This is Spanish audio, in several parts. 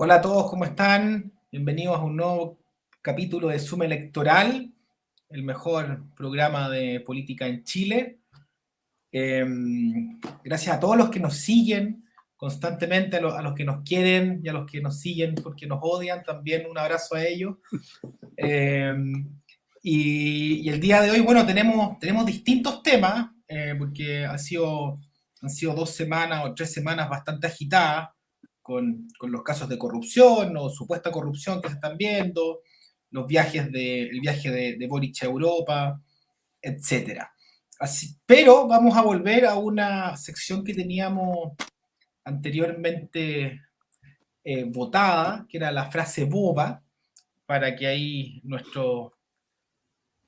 Hola a todos, ¿cómo están? Bienvenidos a un nuevo capítulo de Suma Electoral, el mejor programa de política en Chile. Gracias a todos los que nos siguen constantemente, a los que nos quieren y a los que nos siguen porque nos odian, también un abrazo a ellos. Y el día de hoy, bueno, tenemos distintos temas, porque han sido 2 semanas o 3 semanas bastante agitadas con los casos de corrupción o supuesta corrupción que se están viendo, el viaje de Boric a Europa, etcétera. Pero vamos a volver a una sección que teníamos anteriormente votada, que era la frase boba, para que ahí nuestros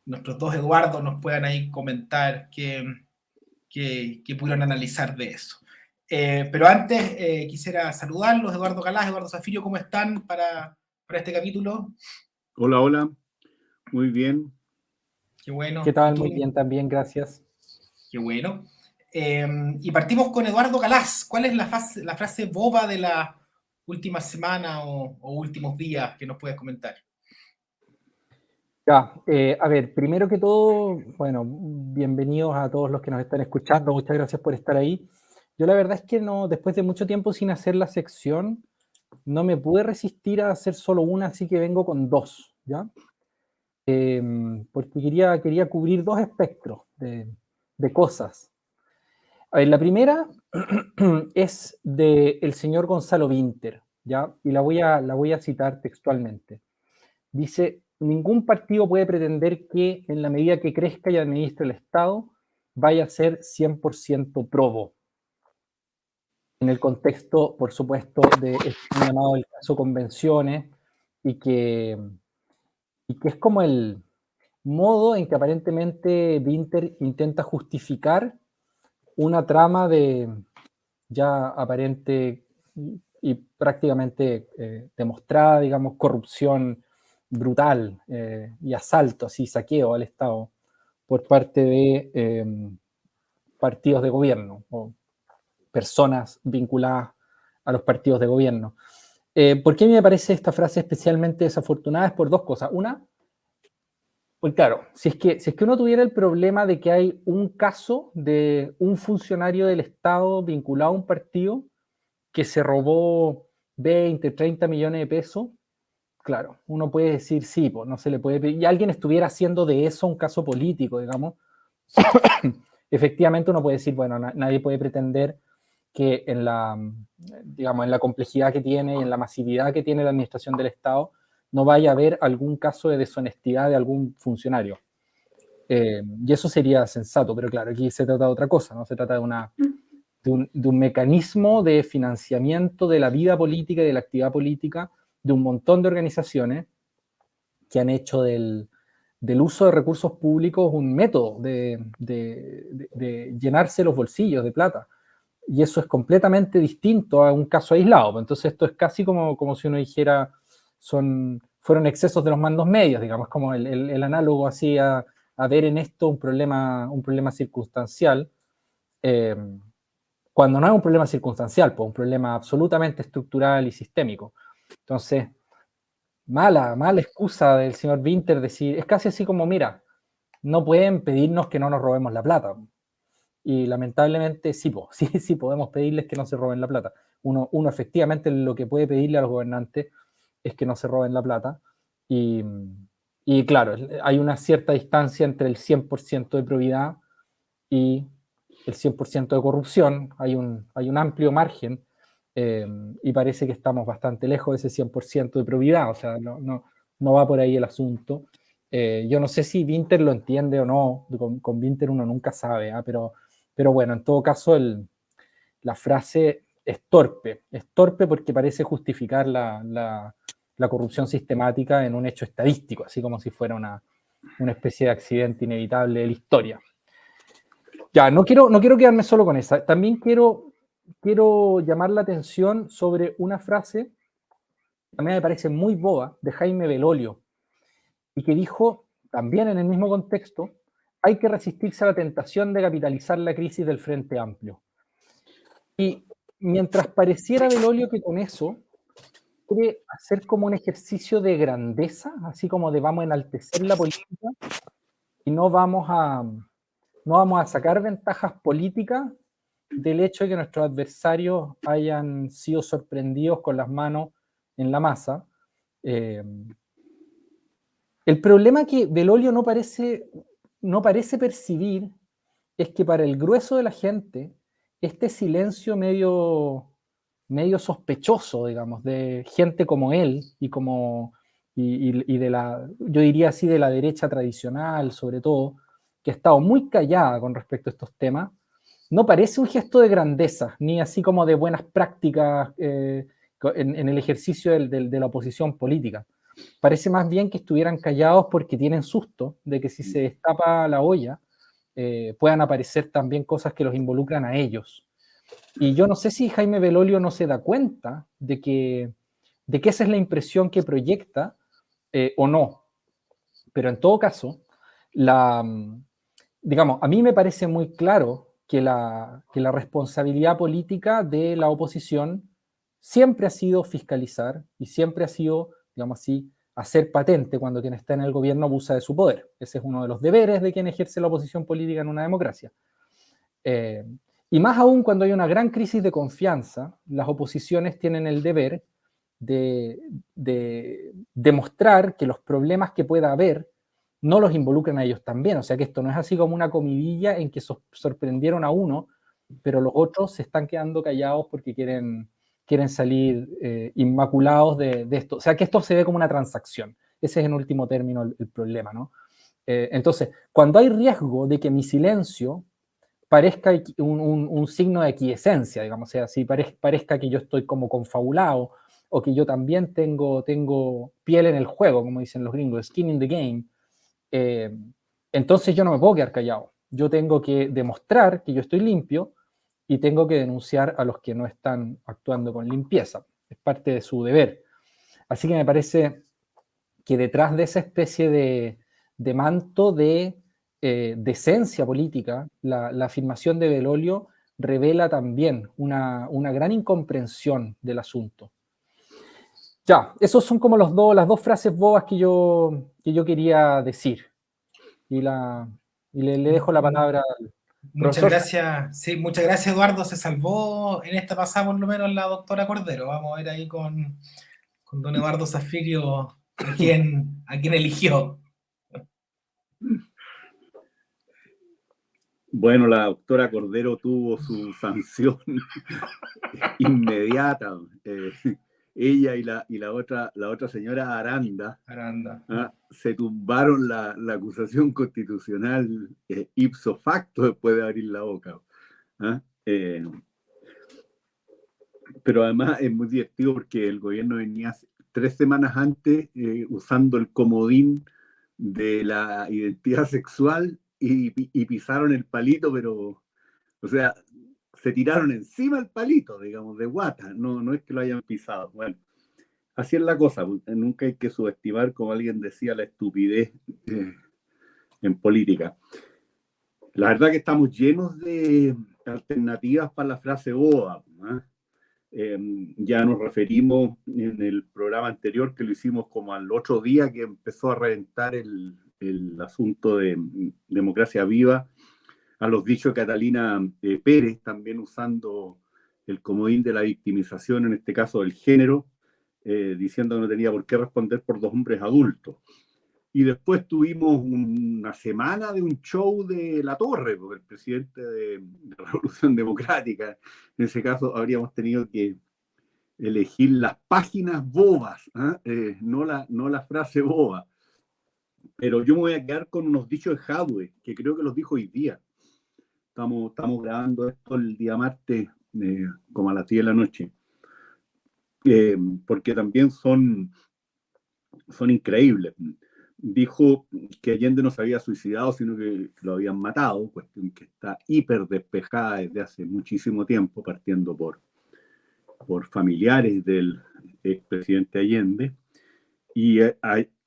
dos Eduardo nos puedan ahí comentar qué pudieron analizar de eso. Pero antes quisiera saludarlos, Eduardo Galás, Eduardo Zafirio, ¿cómo están para este capítulo? Hola, hola, muy bien. Qué bueno. ¿Qué tal? Muy bien también, gracias. Qué bueno. Y partimos con Eduardo Galás. ¿Cuál es la frase boba de la última semana o últimos días que nos puedes comentar? Ya, a ver, primero que todo, bueno, bienvenidos a todos los que nos están escuchando, muchas gracias por estar ahí. Yo la verdad es que no, después de mucho tiempo sin hacer la sección, no me pude resistir a hacer solo una, así que vengo con dos, ¿ya? Porque quería cubrir dos espectros de cosas. A ver, la primera es del señor Gonzalo Vinter, ¿ya? Y la voy a citar textualmente. Dice: ningún partido puede pretender que en la medida que crezca y administre el Estado vaya a ser 100% probo. En el contexto, por supuesto, de este llamado el caso Convenciones y que es como el modo en que aparentemente Vinter intenta justificar una trama de ya aparente y prácticamente demostrada, digamos, corrupción brutal y asalto, así, saqueo al Estado por parte de partidos de gobierno o personas vinculadas a los partidos de gobierno. ¿Por qué me parece esta frase especialmente desafortunada? Es por dos cosas. Una, pues claro, si es que uno tuviera el problema de que hay un caso de un funcionario del Estado vinculado a un partido que se robó 20, 30 millones de pesos, claro, uno puede decir sí, pues no se le puede pedir, y alguien estuviera haciendo de eso un caso político, digamos, efectivamente uno puede decir, bueno, nadie puede pretender que digamos, en la complejidad que tiene y en la masividad que tiene la administración del Estado no vaya a haber algún caso de deshonestidad de algún funcionario. Y eso sería sensato, pero claro, aquí se trata de otra cosa, ¿no? Se trata de un mecanismo de financiamiento de la vida política y de la actividad política de un montón de organizaciones que han hecho del uso de recursos públicos un método de llenarse los bolsillos de plata. Y eso es completamente distinto a un caso aislado. Entonces esto es casi como si uno dijera, fueron excesos de los mandos medios, digamos, como el análogo así a ver en esto un problema circunstancial, cuando no es un problema circunstancial, pues un problema absolutamente estructural y sistémico. Entonces, mala excusa del señor Vinter decir, es casi así como, mira, no pueden pedirnos que no nos robemos la plata. Y lamentablemente sí podemos pedirles que no se roben la plata. Uno efectivamente lo que puede pedirle a los gobernantes es que no se roben la plata. Y claro, hay una cierta distancia entre el 100% de probidad y el 100% de corrupción. Hay un amplio margen y parece que estamos bastante lejos de ese 100% de probidad. O sea, no va por ahí el asunto. Yo no sé si Vinter lo entiende o no. Con Vinter uno nunca sabe, ¿eh? Pero bueno, en todo caso, la frase es torpe porque parece justificar la corrupción sistemática en un hecho estadístico, así como si fuera una especie de accidente inevitable de la historia. Ya, no quiero quedarme solo con esa. También quiero llamar la atención sobre una frase que a mí me parece muy boba, de Jaime Belolio, y que dijo, también en el mismo contexto, hay que resistirse a la tentación de capitalizar la crisis del Frente Amplio. Y mientras pareciera Belolio que con eso quiere hacer como un ejercicio de grandeza, así como de vamos a enaltecer la política y no vamos a sacar ventajas políticas del hecho de que nuestros adversarios hayan sido sorprendidos con las manos en la masa. El problema que Belolio no parece percibir es que para el grueso de la gente, este silencio medio sospechoso, digamos, de gente como él y de yo diría así, de la derecha tradicional, sobre todo, que ha estado muy callada con respecto a estos temas, no parece un gesto de grandeza, ni así como de buenas prácticas en el ejercicio de la oposición política. Parece más bien que estuvieran callados porque tienen susto de que si se destapa la olla, puedan aparecer también cosas que los involucran a ellos. Y yo no sé si Jaime Belolio no se da cuenta de que esa es la impresión que proyecta o no. Pero en todo caso, digamos, a mí me parece muy claro que la responsabilidad política de la oposición siempre ha sido fiscalizar y siempre ha sido, digamos así, hacer patente cuando quien está en el gobierno abusa de su poder. Ese es uno de los deberes de quien ejerce la oposición política en una democracia. Y más aún cuando hay una gran crisis de confianza, las oposiciones tienen el deber de demostrar que los problemas que pueda haber no los involucran a ellos también. O sea que esto no es así como una comidilla en que sorprendieron a uno, pero los otros se están quedando callados porque quieren salir inmaculados de esto. O sea que esto se ve como una transacción. Ese es en último término el problema, ¿no? Entonces, cuando hay riesgo de que mi silencio parezca un signo de aquiescencia, digamos, o sea, si parezca que yo estoy como confabulado o que yo también tengo piel en el juego, como dicen los gringos, skin in the game, entonces yo no me puedo quedar callado. Yo tengo que demostrar que yo estoy limpio y tengo que denunciar a los que no están actuando con limpieza. Es parte de su deber. Así que me parece que detrás de esa especie de manto de decencia política, la afirmación de Belolio revela también una gran incomprensión del asunto. Ya, esos son como las dos frases bobas que yo quería decir. Y le dejo la palabra al Muchas profesor. gracias. Sí, muchas gracias, Eduardo. Se salvó en esta pasada, por lo menos, la doctora Cordero. Vamos a ver ahí con don Eduardo Zafirio a quién eligió. Bueno, la doctora Cordero tuvo su sanción inmediata. Ella y la otra señora Aranda se tumbaron la acusación constitucional ipso facto después de abrir la boca. Pero además es muy divertido porque el gobierno venía 3 semanas antes usando el comodín de la identidad sexual y pisaron el palito, pero, o sea, se tiraron encima el palito, digamos, de guata, no es que lo hayan pisado. Bueno, así es la cosa, nunca hay que subestimar, como alguien decía, la estupidez en política. La verdad que estamos llenos de alternativas para la frase boba, ¿no? Ya nos referimos en el programa anterior que lo hicimos como al otro día que empezó a reventar el asunto de Democracia Viva, a los dichos de Catalina Pérez, también usando el comodín de la victimización, en este caso del género, diciendo que no tenía por qué responder por 2 hombres adultos. Y después tuvimos una semana de un show de La Torre, porque el presidente de Revolución Democrática, en ese caso habríamos tenido que elegir las páginas bobas, no la frase boba. Pero yo me voy a quedar con unos dichos de Jadwe, que creo que los dijo hoy día. Estamos grabando esto el día martes, como a las 10 de la noche, porque también son increíbles. Dijo que Allende no se había suicidado, sino que lo habían matado, cuestión que está hiper despejada desde hace muchísimo tiempo, partiendo por familiares del expresidente Allende, y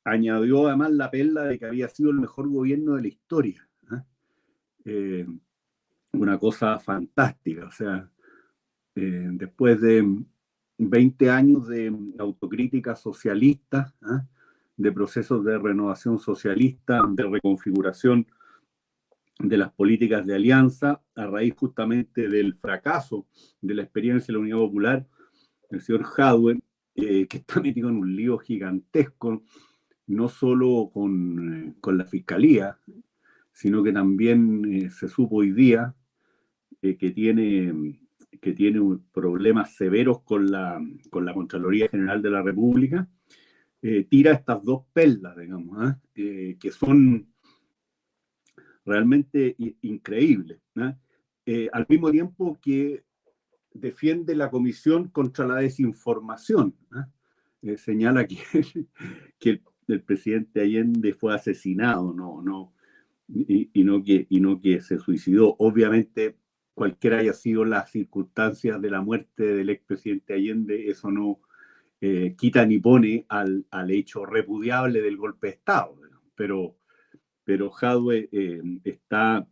añadió además la perla de que había sido el mejor gobierno de la historia. Una cosa fantástica, o sea, después de 20 años de autocrítica socialista, ¿ah? De procesos de renovación socialista, de reconfiguración de las políticas de alianza, a raíz justamente del fracaso de la experiencia de la Unidad Popular, el señor Jadwe, que está metido en un lío gigantesco, no solo con la Fiscalía, sino que también se supo hoy día que tiene problemas severos con la Contraloría General de la República, tira estas dos perlas, digamos, que son realmente increíbles, ¿no? Al mismo tiempo que defiende la Comisión contra la Desinformación, ¿no? Señala que el presidente Allende fue asesinado, y no que se suicidó. Obviamente, cualquiera haya sido las circunstancias de la muerte del expresidente Allende, eso no quita ni pone al hecho repudiable del golpe de Estado, pero Jadwe está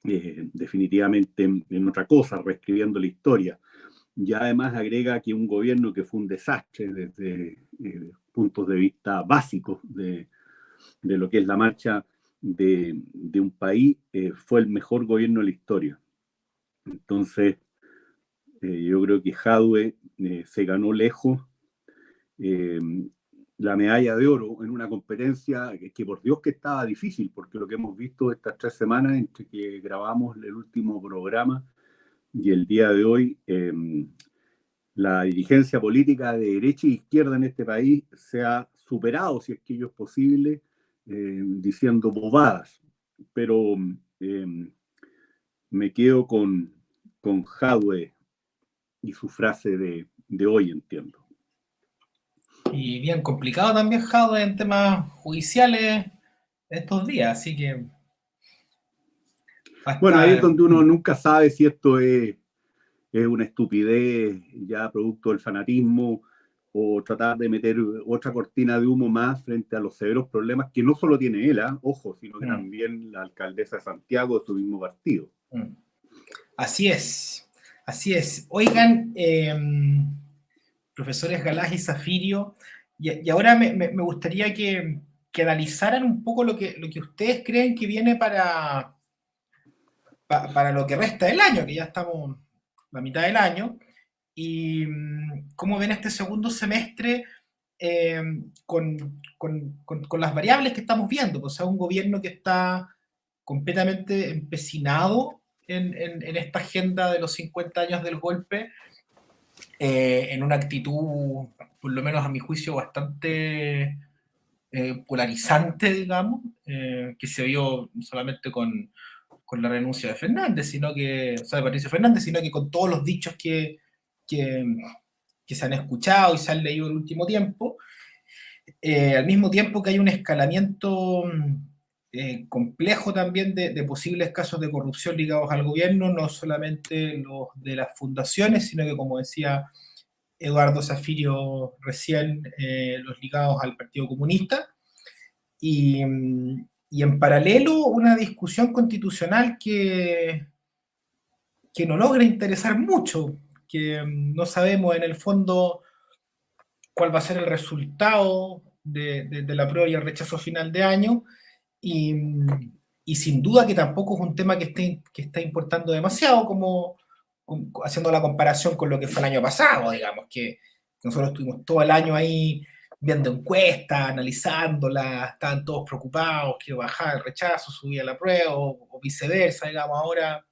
definitivamente en otra cosa, reescribiendo la historia. Ya además agrega que un gobierno que fue un desastre desde puntos de vista básicos de lo que es la marcha de un país, fue el mejor gobierno de la historia. Entonces, yo creo que Jadwe se ganó lejos la medalla de oro en una competencia que por Dios que estaba difícil, porque lo que hemos visto estas 3 semanas entre que grabamos el último programa y el día de hoy, la dirigencia política de derecha e izquierda en este país se ha superado, si es que ello es posible, diciendo bobadas. Pero me quedo con Jadwe y su frase de hoy, entiendo. Y bien complicado también Jadwe en temas judiciales estos días, así que... Bueno, ahí es donde uno nunca sabe si esto es una estupidez ya producto del fanatismo o tratar de meter otra cortina de humo más frente a los severos problemas que no solo tiene él, ojo, sino que también la alcaldesa de Santiago de su mismo partido. Así es, así es. Oigan, profesores Galás y Zafirio, y ahora me gustaría que analizaran un poco lo que ustedes creen que viene para lo que resta del año, que ya estamos la mitad del año, y cómo ven este segundo semestre con las variables que estamos viendo. O sea, un gobierno que está completamente empecinado en esta agenda de los 50 años del golpe, en una actitud, por lo menos a mi juicio, bastante polarizante, digamos, que se vio no solamente con la renuncia de Fernández, sino que, o sea, de Patricio Fernández, sino que con todos los dichos que se han escuchado y se han leído en el último tiempo, al mismo tiempo que hay un escalamiento complejo también de posibles casos de corrupción ligados al gobierno, no solamente los de las fundaciones, sino que, como decía Eduardo Zafirio recién, los ligados al Partido Comunista, y en paralelo una discusión constitucional que no logra interesar mucho, que no sabemos en el fondo cuál va a ser el resultado de la prueba y el rechazo final de año, y sin duda que tampoco es un tema que está importando demasiado, como haciendo la comparación con lo que fue el año pasado, digamos, que nosotros estuvimos todo el año ahí viendo encuestas, analizándolas, estaban todos preocupados que bajaba el rechazo, subía la prueba, o viceversa, digamos. Ahora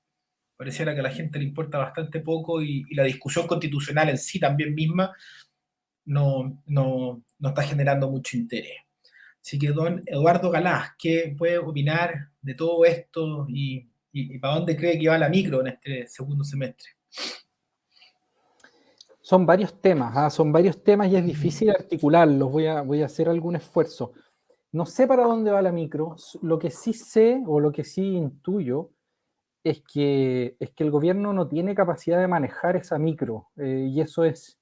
pareciera que a la gente le importa bastante poco, y la discusión constitucional en sí también misma no está generando mucho interés. Así que, don Eduardo Galás, ¿qué puede opinar de todo esto y para dónde cree que va la micro en este segundo semestre? Son varios temas, y es difícil articularlos. Voy a hacer algún esfuerzo. No sé para dónde va la micro. Lo que sí sé, o lo que sí intuyo, es que el gobierno no tiene capacidad de manejar esa micro, y eso es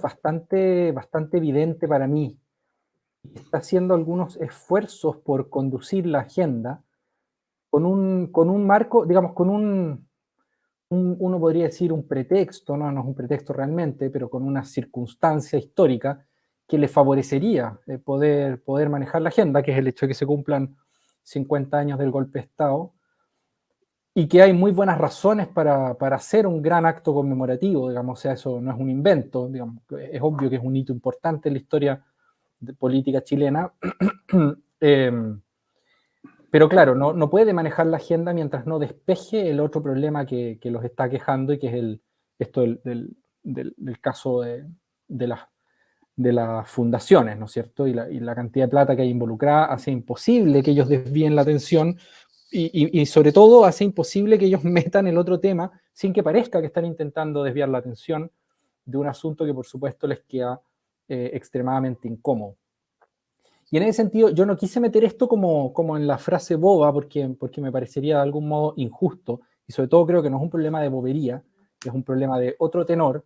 bastante evidente para mí. Está haciendo algunos esfuerzos por conducir la agenda con un marco, digamos, con un uno podría decir un pretexto, no es un pretexto realmente, pero con una circunstancia histórica que le favorecería poder manejar la agenda, que es el hecho de que se cumplan 50 años del golpe de Estado, y que hay muy buenas razones para hacer un gran acto conmemorativo, digamos, o sea, eso no es un invento, digamos, es obvio que es un hito importante en la historia política chilena, pero claro, no puede manejar la agenda mientras no despeje el otro problema que los está quejando, y que es esto del caso de las fundaciones, ¿no es cierto? Y la cantidad de plata que hay involucrada hace imposible que ellos desvíen la atención y sobre todo hace imposible que ellos metan el otro tema sin que parezca que están intentando desviar la atención de un asunto que por supuesto les queda extremadamente incómodo. Y en ese sentido yo no quise meter esto como en la frase boba porque me parecería de algún modo injusto, y sobre todo creo que no es un problema de bobería, es un problema de otro tenor,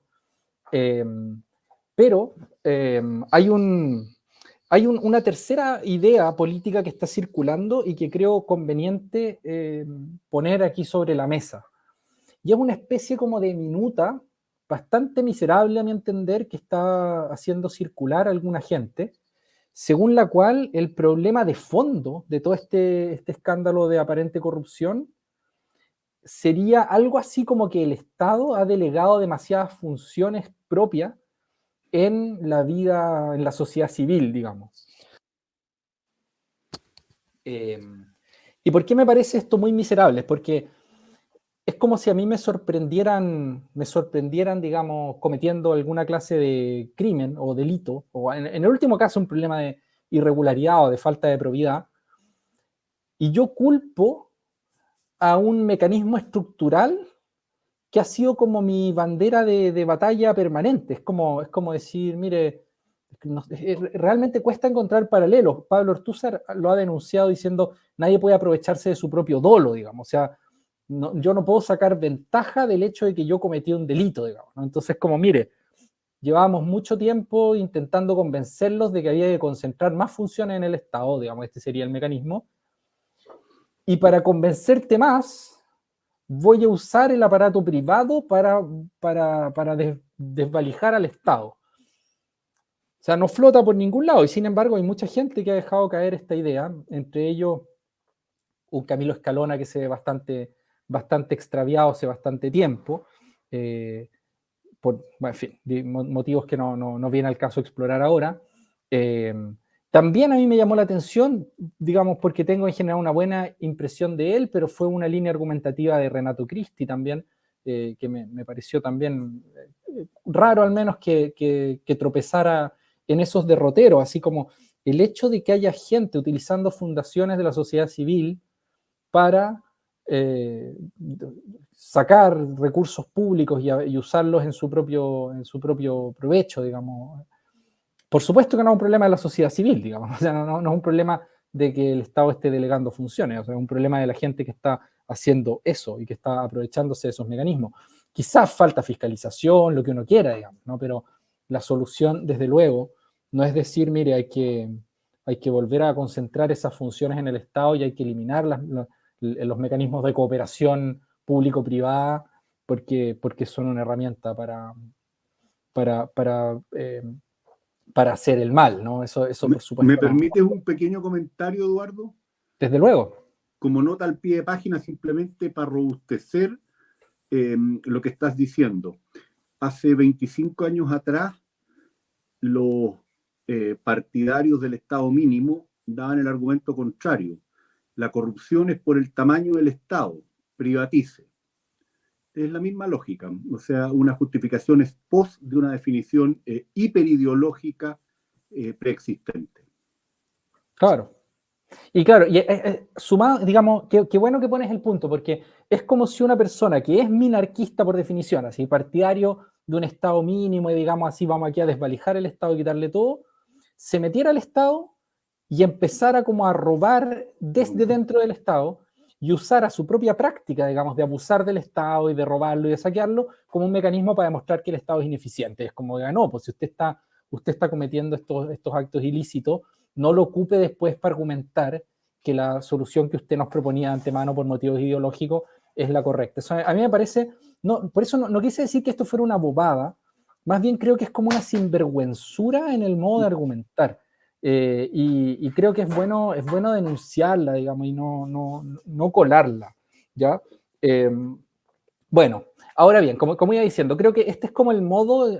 pero hay una tercera idea política que está circulando y que creo conveniente poner aquí sobre la mesa. Y es una especie como de minuta bastante miserable, a mi entender, que está haciendo circular alguna gente, según la cual el problema de fondo de todo este escándalo de aparente corrupción sería algo así como que el Estado ha delegado demasiadas funciones propias en la vida, en la sociedad civil, digamos. ¿Y por qué me parece esto muy miserable? Porque es como si a mí me sorprendieran, digamos, cometiendo alguna clase de crimen o delito, o en el último caso un problema de irregularidad o de falta de probidad, y yo culpo a un mecanismo estructural que ha sido como mi bandera de batalla permanente. Es como decir, mire, realmente cuesta encontrar paralelos. Pablo Ortúzar lo ha denunciado diciendo, nadie puede aprovecharse de su propio dolo, digamos. O sea, yo no puedo sacar ventaja del hecho de que yo cometí un delito, digamos, ¿no? Entonces, como, mire, llevábamos mucho tiempo intentando convencerlos de que había que concentrar más funciones en el Estado, digamos, este sería el mecanismo, y para convencerte más, voy a usar el aparato privado para desvalijar al Estado. O sea, no flota por ningún lado, y sin embargo hay mucha gente que ha dejado caer esta idea, entre ellos un Camilo Escalona que se ve bastante extraviado hace bastante tiempo, por, bueno, en fin, motivos que no viene al caso explorar ahora. También a mí me llamó la atención, digamos, porque tengo en general una buena impresión de él, pero fue una línea argumentativa de Renato Cristi también, que me pareció también raro al menos que tropezara en esos derroteros, así como el hecho de que haya gente utilizando fundaciones de la sociedad civil para sacar recursos públicos y usarlos en su propio provecho, digamos. Por supuesto que no es un problema de la sociedad civil, digamos, o sea, no es un problema de que el Estado esté delegando funciones, o sea, es un problema de la gente que está haciendo eso y que está aprovechándose de esos mecanismos. Quizás falta fiscalización, lo que uno quiera, digamos, ¿no? Pero la solución, desde luego, no es decir, mire, hay que volver a concentrar esas funciones en el Estado y hay que eliminar los mecanismos de cooperación público-privada porque son una herramienta para hacer el mal, ¿no? Eso por supuesto. ¿Me permites un pequeño comentario, Eduardo? Desde luego. Como nota al pie de página, simplemente para robustecer lo que estás diciendo. Hace 25 años atrás, los partidarios del Estado mínimo daban el argumento contrario. La corrupción es por el tamaño del Estado, privatice. Es la misma lógica, o sea, una justificación es post de una definición hiperideológica preexistente. Claro. Y claro, sumado, digamos, qué bueno que pones el punto, porque es como si una persona que es minarquista por definición, así, partidario de un Estado mínimo y digamos así, vamos aquí a desvalijar el Estado y quitarle todo, se metiera al Estado y empezara como a robar desde dentro del Estado y usara su propia práctica, digamos, de abusar del Estado y de robarlo y de saquearlo como un mecanismo para demostrar que el Estado es ineficiente. Es como, no, pues si usted está cometiendo estos actos ilícitos, no lo ocupe después para argumentar que la solución que usted nos proponía de antemano por motivos ideológicos es la correcta. Eso a mí me parece no, por eso no quise decir que esto fuera una bobada, más bien creo que es como una sinvergüenzura en el modo de argumentar. Y creo que es bueno denunciarla, digamos, y no colarla, ¿ya? Bueno, ahora bien, como iba diciendo, creo que este es como el modo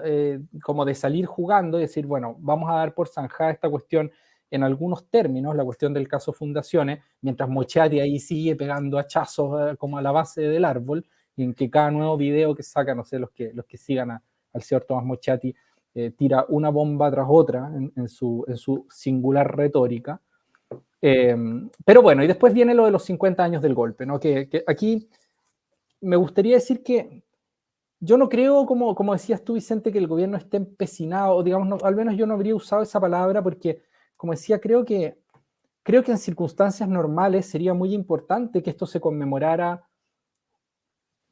como de salir jugando y decir, bueno, vamos a dar por zanjada esta cuestión en algunos términos, la cuestión del caso Fundaciones, mientras Mochati ahí sigue pegando hachazos como a la base del árbol, y en que cada nuevo video que saca, no sé, los que sigan al señor Tomás Mochati, tira una bomba tras otra en su singular retórica. Pero bueno, y después viene lo de los 50 años del golpe, ¿no? Que aquí me gustaría decir que yo no creo, como decías tú, Vicente, que el gobierno esté empecinado, o digamos, no, al menos yo no habría usado esa palabra porque, como decía, creo que en circunstancias normales sería muy importante que esto se conmemorara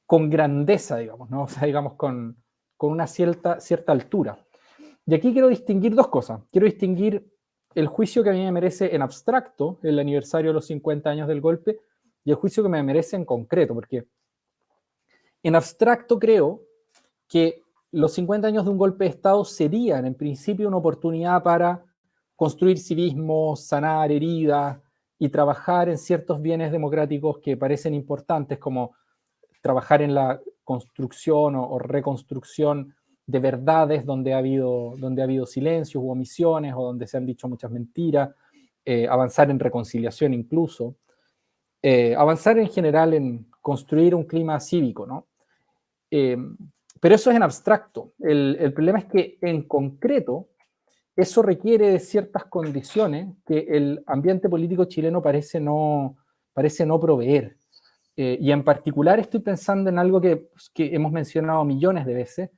con grandeza, digamos, ¿no? O sea, digamos, con una cierta altura. Y aquí quiero distinguir dos cosas. Quiero distinguir el juicio que a mí me merece en abstracto, el aniversario de los 50 años del golpe, y el juicio que me merece en concreto, porque en abstracto creo que los 50 años de un golpe de Estado serían, en principio, una oportunidad para construir civismo, sanar heridas y trabajar en ciertos bienes democráticos que parecen importantes, como trabajar en la construcción o reconstrucción de verdades donde ha habido silencios u omisiones o donde se han dicho muchas mentiras, avanzar en reconciliación incluso, avanzar en general en construir un clima cívico, ¿no? Pero eso es en abstracto. El problema es que en concreto eso requiere de ciertas condiciones que el ambiente político chileno parece no proveer. Y en particular estoy pensando en algo que hemos mencionado millones de veces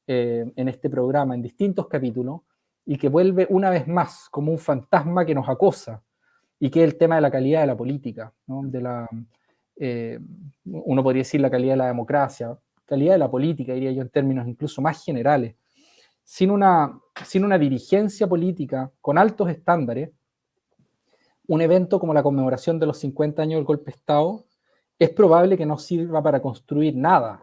en este programa, en distintos capítulos, y que vuelve una vez más como un fantasma que nos acosa, y que es el tema de la calidad de la política, ¿no? Uno podría decir la calidad de la democracia, calidad de la política, diría yo en términos incluso más generales. Sin una dirigencia política con altos estándares, un evento como la conmemoración de los 50 años del golpe de Estado es probable que no sirva para construir nada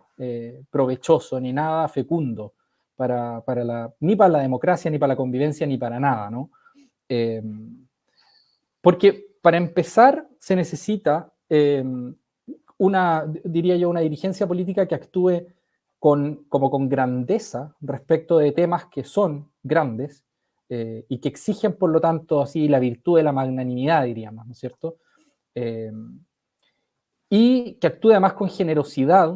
provechoso ni nada fecundo ni para la democracia, ni para la convivencia, ni para nada, ¿no? Porque para empezar se necesita diría yo, una dirigencia política que actúe como con grandeza respecto de temas que son grandes y que exigen, por lo tanto, así la virtud de la magnanimidad, diríamos, ¿no es cierto? Y que actúe además con generosidad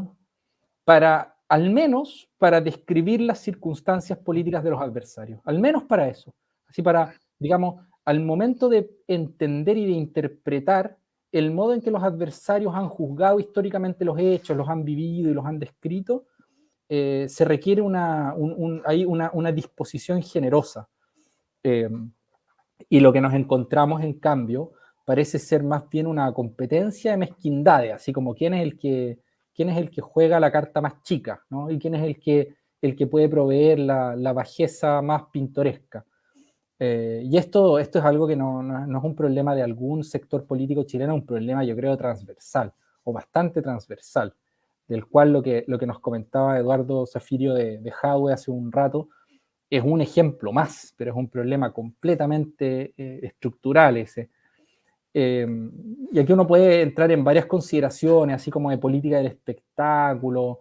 al menos para describir las circunstancias políticas de los adversarios, al menos para eso, así para, digamos, al momento de entender y de interpretar el modo en que los adversarios han juzgado históricamente los hechos, los han vivido y los han descrito, se requiere una disposición generosa. Y lo que nos encontramos, en cambio, parece ser más bien una competencia de mezquindades, así como quién es el que juega la carta más chica, ¿no? Y quién es el que puede proveer la bajeza más pintoresca. Y esto es algo que no es un problema de algún sector político chileno, es un problema, yo creo, transversal, o bastante transversal, del cual lo que nos comentaba Eduardo Zafirio de Jadwe hace un rato es un ejemplo más, pero es un problema completamente estructural ese. Y aquí uno puede entrar en varias consideraciones, así como de política del espectáculo,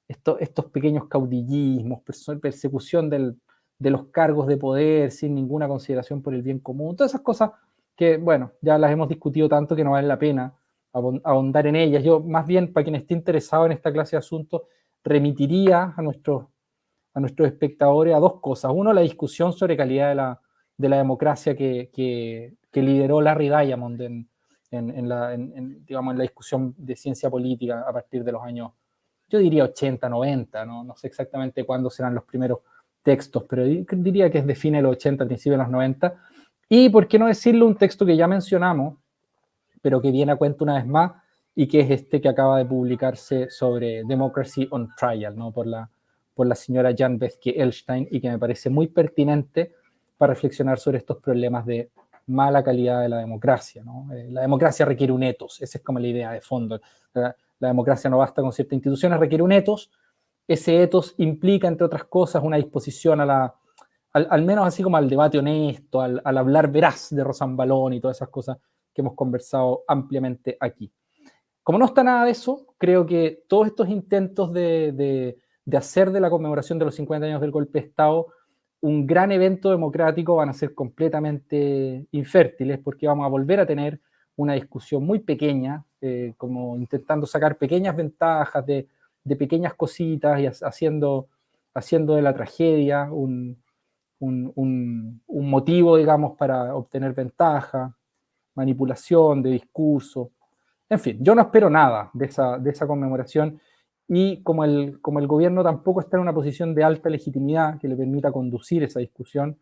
estos pequeños caudillismos, persecución de los cargos de poder sin ninguna consideración por el bien común, todas esas cosas que, bueno, ya las hemos discutido tanto que no vale la pena ahondar en ellas. Yo, más bien, para quien esté interesado en esta clase de asuntos, remitiría a nuestros espectadores a dos cosas. Uno, la discusión sobre calidad de la democracia que lideró Larry Diamond en la discusión de ciencia política a partir de los años, yo diría 80, 90, no sé exactamente cuándo serán los primeros textos, pero diría que es de fines de los 80, principios de los 90, y por qué no decirlo, un texto que ya mencionamos, pero que viene a cuento una vez más, y que es este que acaba de publicarse sobre Democracy on Trial, ¿no? por la señora Jan Bethke Elstein, y que me parece muy pertinente para reflexionar sobre estos problemas de mala calidad de la democracia, ¿no? La democracia requiere un ethos, esa es como la idea de fondo. la democracia no basta con ciertas instituciones, requiere un ethos. Ese ethos implica, entre otras cosas, una disposición al menos así como al debate honesto, al hablar veraz de Rosambalón y todas esas cosas que hemos conversado ampliamente aquí. Como no está nada de eso, creo que todos estos intentos de hacer de la conmemoración de los 50 años del golpe de Estado un gran evento democrático van a ser completamente infértiles, porque vamos a volver a tener una discusión muy pequeña, como intentando sacar pequeñas ventajas de pequeñas cositas y haciendo de la tragedia un motivo, digamos, para obtener ventaja, manipulación de discurso. En fin, yo no espero nada de esa conmemoración, y como el gobierno tampoco está en una posición de alta legitimidad que le permita conducir esa discusión,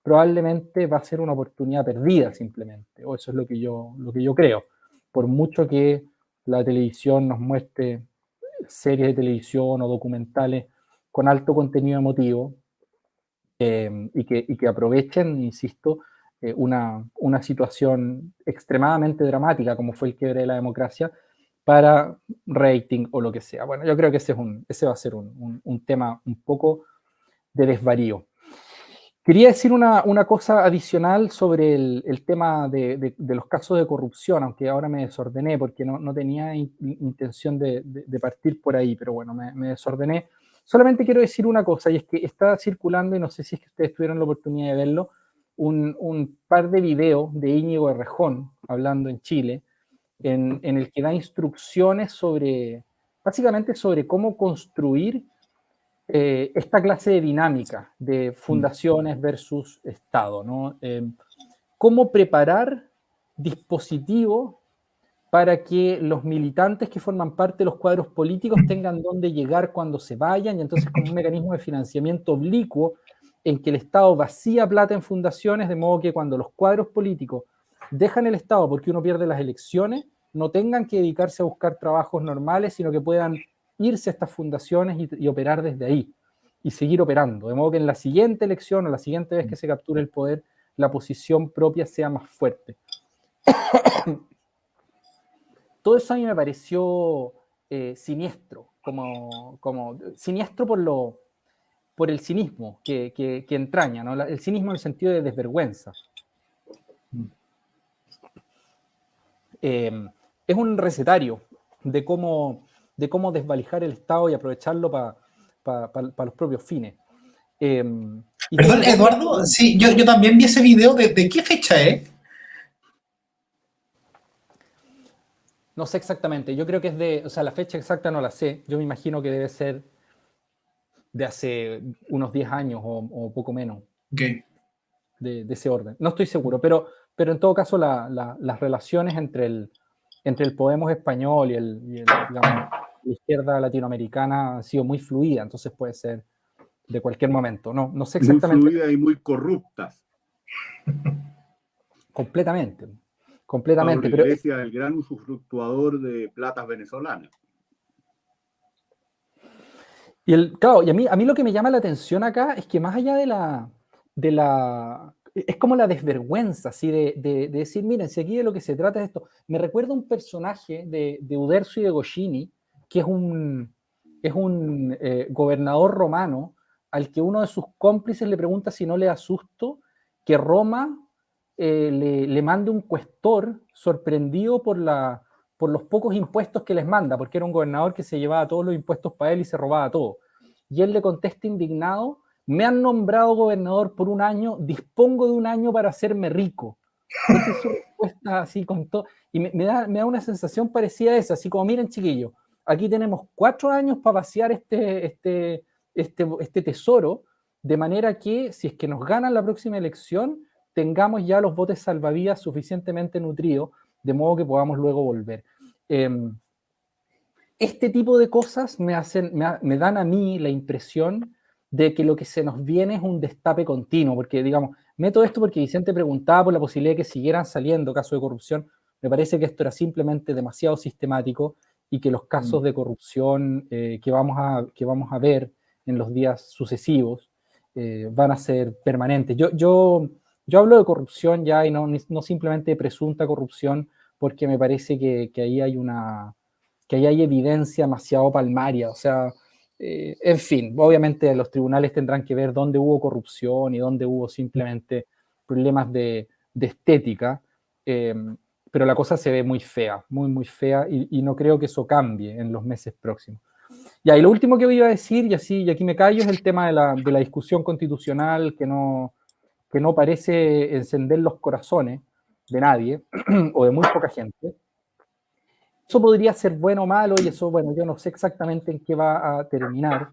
probablemente va a ser una oportunidad perdida simplemente, o eso es lo que yo creo, por mucho que la televisión nos muestre series de televisión o documentales con alto contenido emotivo, y que aprovechen, insisto, una situación extremadamente dramática como fue el quiebre de la democracia para rating o lo que sea. Bueno, yo creo que ese va a ser un tema un poco de desvarío. Quería decir una cosa adicional sobre el tema de los casos de corrupción, aunque ahora me desordené porque no tenía intención de partir por ahí, pero bueno, me desordené. Solamente quiero decir una cosa, y es que está circulando, y no sé si es que ustedes tuvieron la oportunidad de verlo, un par de videos de Íñigo Errejón hablando en Chile, en el que da instrucciones básicamente sobre cómo construir esta clase de dinámica de fundaciones versus Estado, ¿no? Cómo preparar dispositivos para que los militantes que forman parte de los cuadros políticos tengan dónde llegar cuando se vayan, y entonces como un mecanismo de financiamiento oblicuo en que el Estado vacía plata en fundaciones, de modo que cuando los cuadros políticos dejan el Estado porque uno pierde las elecciones, no tengan que dedicarse a buscar trabajos normales, sino que puedan irse a estas fundaciones y operar desde ahí, y seguir operando, de modo que en la siguiente elección o la siguiente vez que se capture el poder, la posición propia sea más fuerte. Todo eso a mí me pareció siniestro, como siniestro por el cinismo que entraña, ¿no? El cinismo en el sentido de desvergüenza. Es un recetario de cómo desvalijar el Estado y aprovecharlo para los propios fines. Perdón, Eduardo, sí, yo también vi ese video. ¿De qué fecha es? No sé exactamente, yo creo que es o sea, la fecha exacta no la sé, yo me imagino que debe ser de hace unos 10 años o poco menos, Okay. de ese orden. No estoy seguro, pero en todo caso las relaciones entre el Podemos español y digamos, la izquierda latinoamericana han sido muy fluida, entonces puede ser de cualquier momento. No sé exactamente. Muy fluidas y muy corruptas. Completamente. Pablo Pero Iglesias, el gran usufructuador de platas venezolanas. Claro, y a mí lo que me llama la atención acá es que más allá es como la desvergüenza, así de decir, miren, si aquí de lo que se trata es esto. Me recuerda un personaje de Uderzo y de Goscini, que es un gobernador romano, al que uno de sus cómplices le pregunta si no le da susto que Roma le mande un cuestor sorprendido por los pocos impuestos que les manda, porque era un gobernador que se llevaba todos los impuestos para él y se robaba todo. Y él le contesta indignado: me han nombrado gobernador por un año, dispongo de un año para hacerme rico. Esa es su respuesta, así con todo. Y me da una sensación parecida a esa, así como, miren, chiquillos, aquí tenemos 4 años para vaciar este tesoro, de manera que si es que nos ganan la próxima elección, tengamos ya los botes salvavidas suficientemente nutridos, de modo que podamos luego volver. Este tipo de cosas me dan a mí la impresión de que lo que se nos viene es un destape continuo, porque, digamos, meto esto porque Vicente preguntaba por la posibilidad de que siguieran saliendo casos de corrupción. Me parece que esto era simplemente demasiado sistemático y que los casos de corrupción que vamos a ver en los días sucesivos van a ser permanentes. Yo hablo de corrupción ya, y no simplemente de presunta corrupción, porque me parece que ahí hay que ahí hay evidencia demasiado palmaria, o sea, en fin, obviamente los tribunales tendrán que ver dónde hubo corrupción y dónde hubo simplemente problemas de estética, pero la cosa se ve muy fea, muy, muy fea, y no creo que eso cambie en los meses próximos. Ya, y lo último que iba a decir, y aquí me callo, es el tema de la discusión constitucional que no parece encender los corazones de nadie, o de muy poca gente. Eso podría ser bueno o malo, y eso, bueno, yo no sé exactamente en qué va a terminar.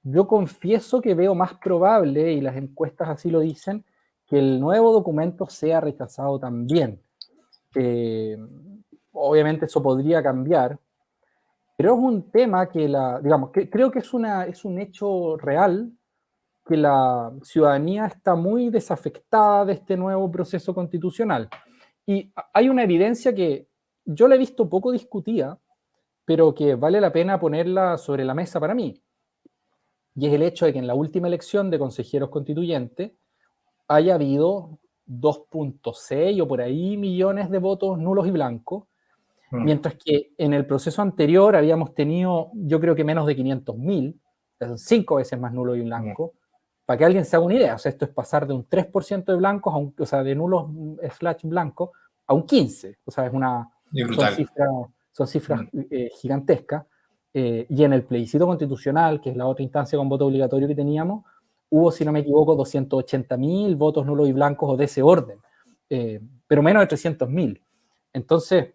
Yo confieso que veo más probable, y las encuestas así lo dicen, que el nuevo documento sea rechazado también. Obviamente eso podría cambiar, pero es un tema que digamos, que creo que es un hecho real, que la ciudadanía está muy desafectada de este nuevo proceso constitucional. Y hay una evidencia que yo la he visto poco discutida, pero que vale la pena ponerla sobre la mesa para mí. Y es el hecho de que en la última elección de consejeros constituyentes haya habido 2.6 o por ahí millones de votos nulos y blancos, mientras que en el proceso anterior habíamos tenido, yo creo que menos de 500.000, 5 veces más nulos y blancos. Para que alguien se haga una idea, o sea, esto es pasar de un 3% de blancos, o sea, de nulos / blancos, a un 15%. O sea, son cifras gigantescas. Y en el plebiscito constitucional, que es la otra instancia con voto obligatorio que teníamos, hubo, si no me equivoco, 280.000 votos nulos y blancos o de ese orden, pero menos de 300.000. Entonces,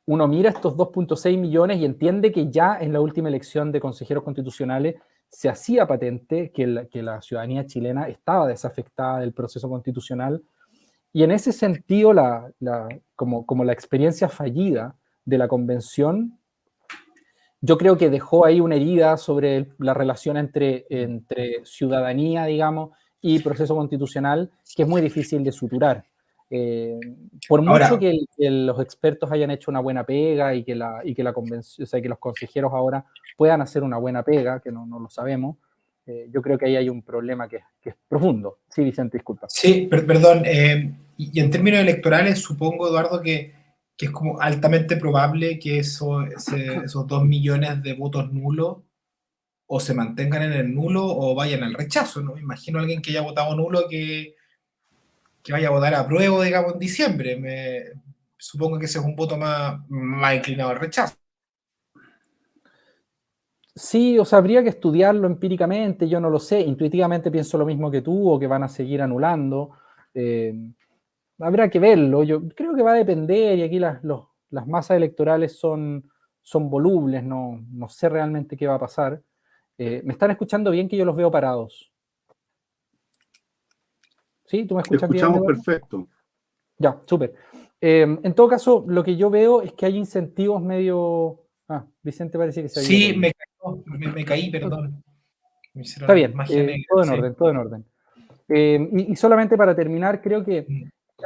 uno mira estos 2.6 millones y entiende que ya en la última elección de consejeros constitucionales se hacía patente que la ciudadanía chilena estaba desafectada del proceso constitucional, y en ese sentido, como la experiencia fallida de la convención, yo creo que dejó ahí una herida sobre la relación entre ciudadanía, digamos, y proceso constitucional, que es muy difícil de suturar. Por mucho Ahora, que los expertos hayan hecho una buena pega y que la convención, o sea, que los consejeros ahora puedan hacer una buena pega, que no lo sabemos, yo creo que ahí hay un problema que es profundo. Sí, Vicente, disculpa. sí, perdón. Y en términos electorales, supongo, Eduardo, que es como altamente probable que esos 2 millones de votos nulos o se mantengan en el nulo o vayan al rechazo, ¿no? Imagino a alguien que haya votado nulo que vaya a votar a prueba, digamos, en diciembre. Supongo que ese es un voto más inclinado al rechazo. Sí, o sea, habría que estudiarlo empíricamente, yo no lo sé, intuitivamente pienso lo mismo que tú, o que van a seguir anulando. Habrá que verlo, yo creo que va a depender, y aquí las masas electorales son volubles, no sé realmente qué va a pasar. ¿Me están escuchando bien, que yo los veo parados? ¿Sí? ¿Tú me Te escuchas bien, escuchamos Eduardo? perfecto. Ya, súper. En todo caso, lo que yo veo es que hay incentivos medio... Vicente parece que se ha ido Sí, también. me caí, perdón. Me Está hicieron bien, magia negra, todo en sí. orden, todo en orden. Y solamente para terminar, creo que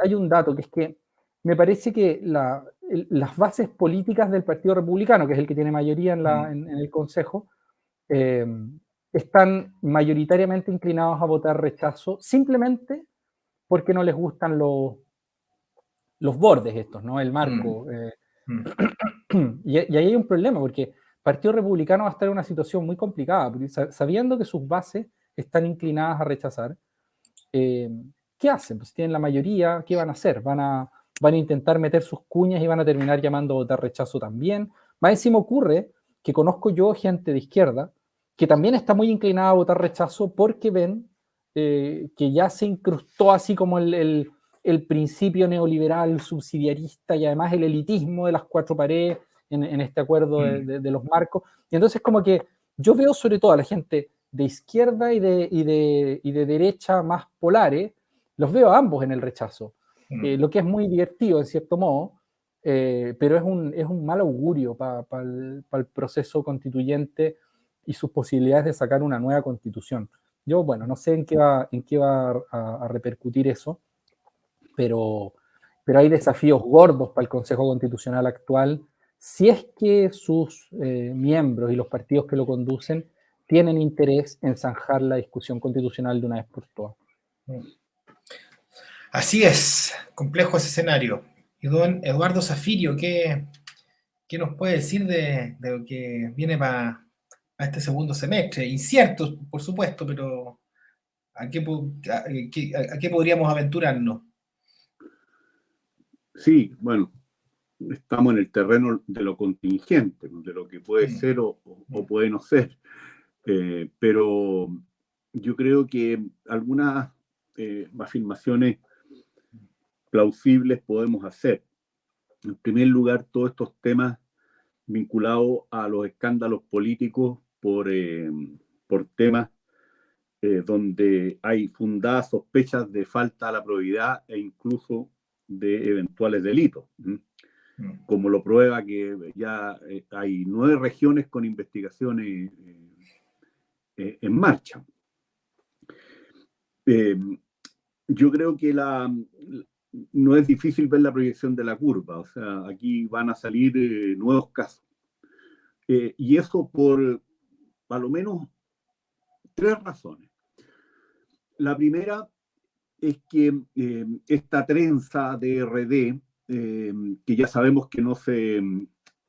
hay un dato, que es que me parece que las bases políticas del Partido Republicano, que es el que tiene mayoría en el Consejo, están mayoritariamente inclinados a votar rechazo, simplemente porque no les gustan los bordes estos, ¿no? El marco. Y ahí hay un problema, porque el Partido Republicano va a estar en una situación muy complicada, porque sabiendo que sus bases están inclinadas a rechazar, ¿qué hacen? Pues tienen la mayoría, ¿qué van a hacer? Van a intentar meter sus cuñas y van a terminar llamando a votar rechazo también. Más encima ocurre que conozco yo gente de izquierda que también está muy inclinada a votar rechazo, porque ven que ya se incrustó así como el principio neoliberal subsidiarista, y además el elitismo de las cuatro paredes en este acuerdo de los marcos. Y entonces, como que yo veo sobre todo a la gente de izquierda y de derecha más polares, los veo a ambos en el rechazo, lo que es muy divertido en cierto modo, pero es un mal augurio para el proceso constituyente y sus posibilidades de sacar una nueva constitución. Yo, bueno, no sé en qué va a repercutir eso, pero hay desafíos gordos para el Consejo Constitucional actual, si es que sus miembros y los partidos que lo conducen tienen interés en zanjar la discusión constitucional de una vez por todas. Así es, complejo ese escenario. Y don Eduardo Zafirio, ¿qué ¿Qué nos puede decir de lo que viene para este segundo semestre? Incierto, por supuesto, pero ¿a qué podríamos aventurarnos? Sí, bueno, estamos en el terreno de lo contingente, de lo que puede Mm, ser o mm, puede no ser. Pero yo creo que algunas afirmaciones plausibles podemos hacer. En primer lugar, todos estos temas vinculados a los escándalos políticos por temas donde hay fundadas sospechas de falta a la probidad e incluso de eventuales delitos, mm. como lo prueba que ya hay 9 regiones con investigaciones en marcha. Eh, yo creo que no es difícil ver la proyección de la curva, o sea, aquí van a salir nuevos casos. Y eso por a lo menos 3 razones. La primera es que esta trenza de RD, que ya sabemos que no se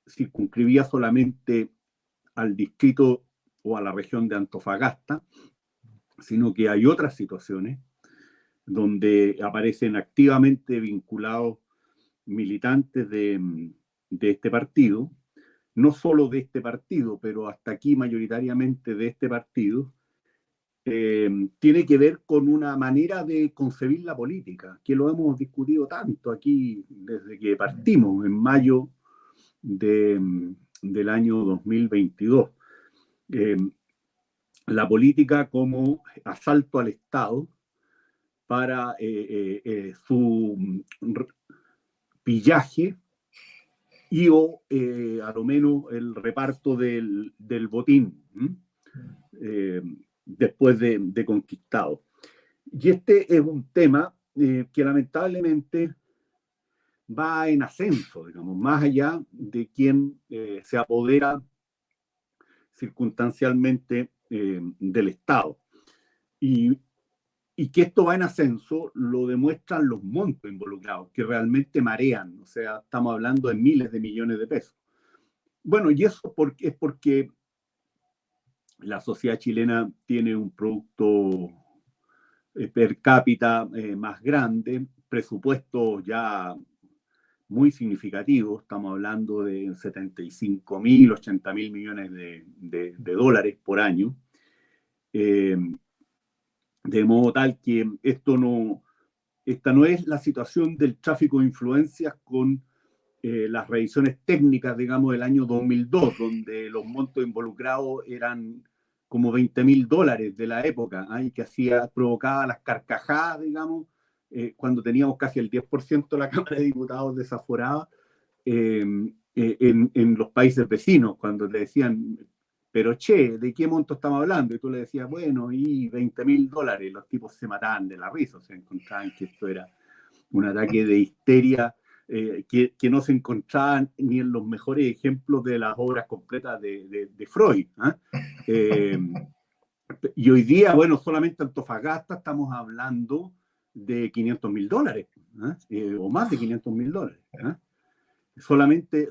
circunscribía solamente al distrito o a la región de Antofagasta, sino que hay otras situaciones donde aparecen activamente vinculados militantes de este partido, no solo de este partido, pero hasta aquí mayoritariamente de este partido, tiene que ver con una manera de concebir la política, que lo hemos discutido tanto aquí desde que partimos en mayo del año 2022. Eh, la política como asalto al Estado para su pillaje y o a lo menos el reparto del botín después de conquistado. Y este es un tema que lamentablemente va en ascenso, digamos, más allá de quien se apodera circunstancialmente del Estado. Y que esto va en ascenso lo demuestran los montos involucrados, que realmente marean, o sea, estamos hablando de miles de millones de pesos. Bueno, y eso es porque la sociedad chilena tiene un producto per cápita más grande, presupuestos ya muy significativos, estamos hablando de 75.000, 80.000 millones de dólares por año, de modo tal que esta no es la situación del tráfico de influencias con las revisiones técnicas, digamos, del año 2002, donde los montos involucrados eran como 20.000 dólares de la época, y que provocaba las carcajadas, digamos, cuando teníamos casi el 10% de la Cámara de Diputados desaforada en los países vecinos, cuando le decían, pero che, ¿de qué monto estamos hablando? Y tú le decías, bueno, y 20.000 dólares, los tipos se mataban de la risa, se encontraban que esto era un ataque de histeria que no se encontraban ni en los mejores ejemplos de las obras completas de Freud. Y hoy día, bueno, solamente Antofagasta estamos hablando de 500.000 dólares, o más de 500.000 dólares. Solamente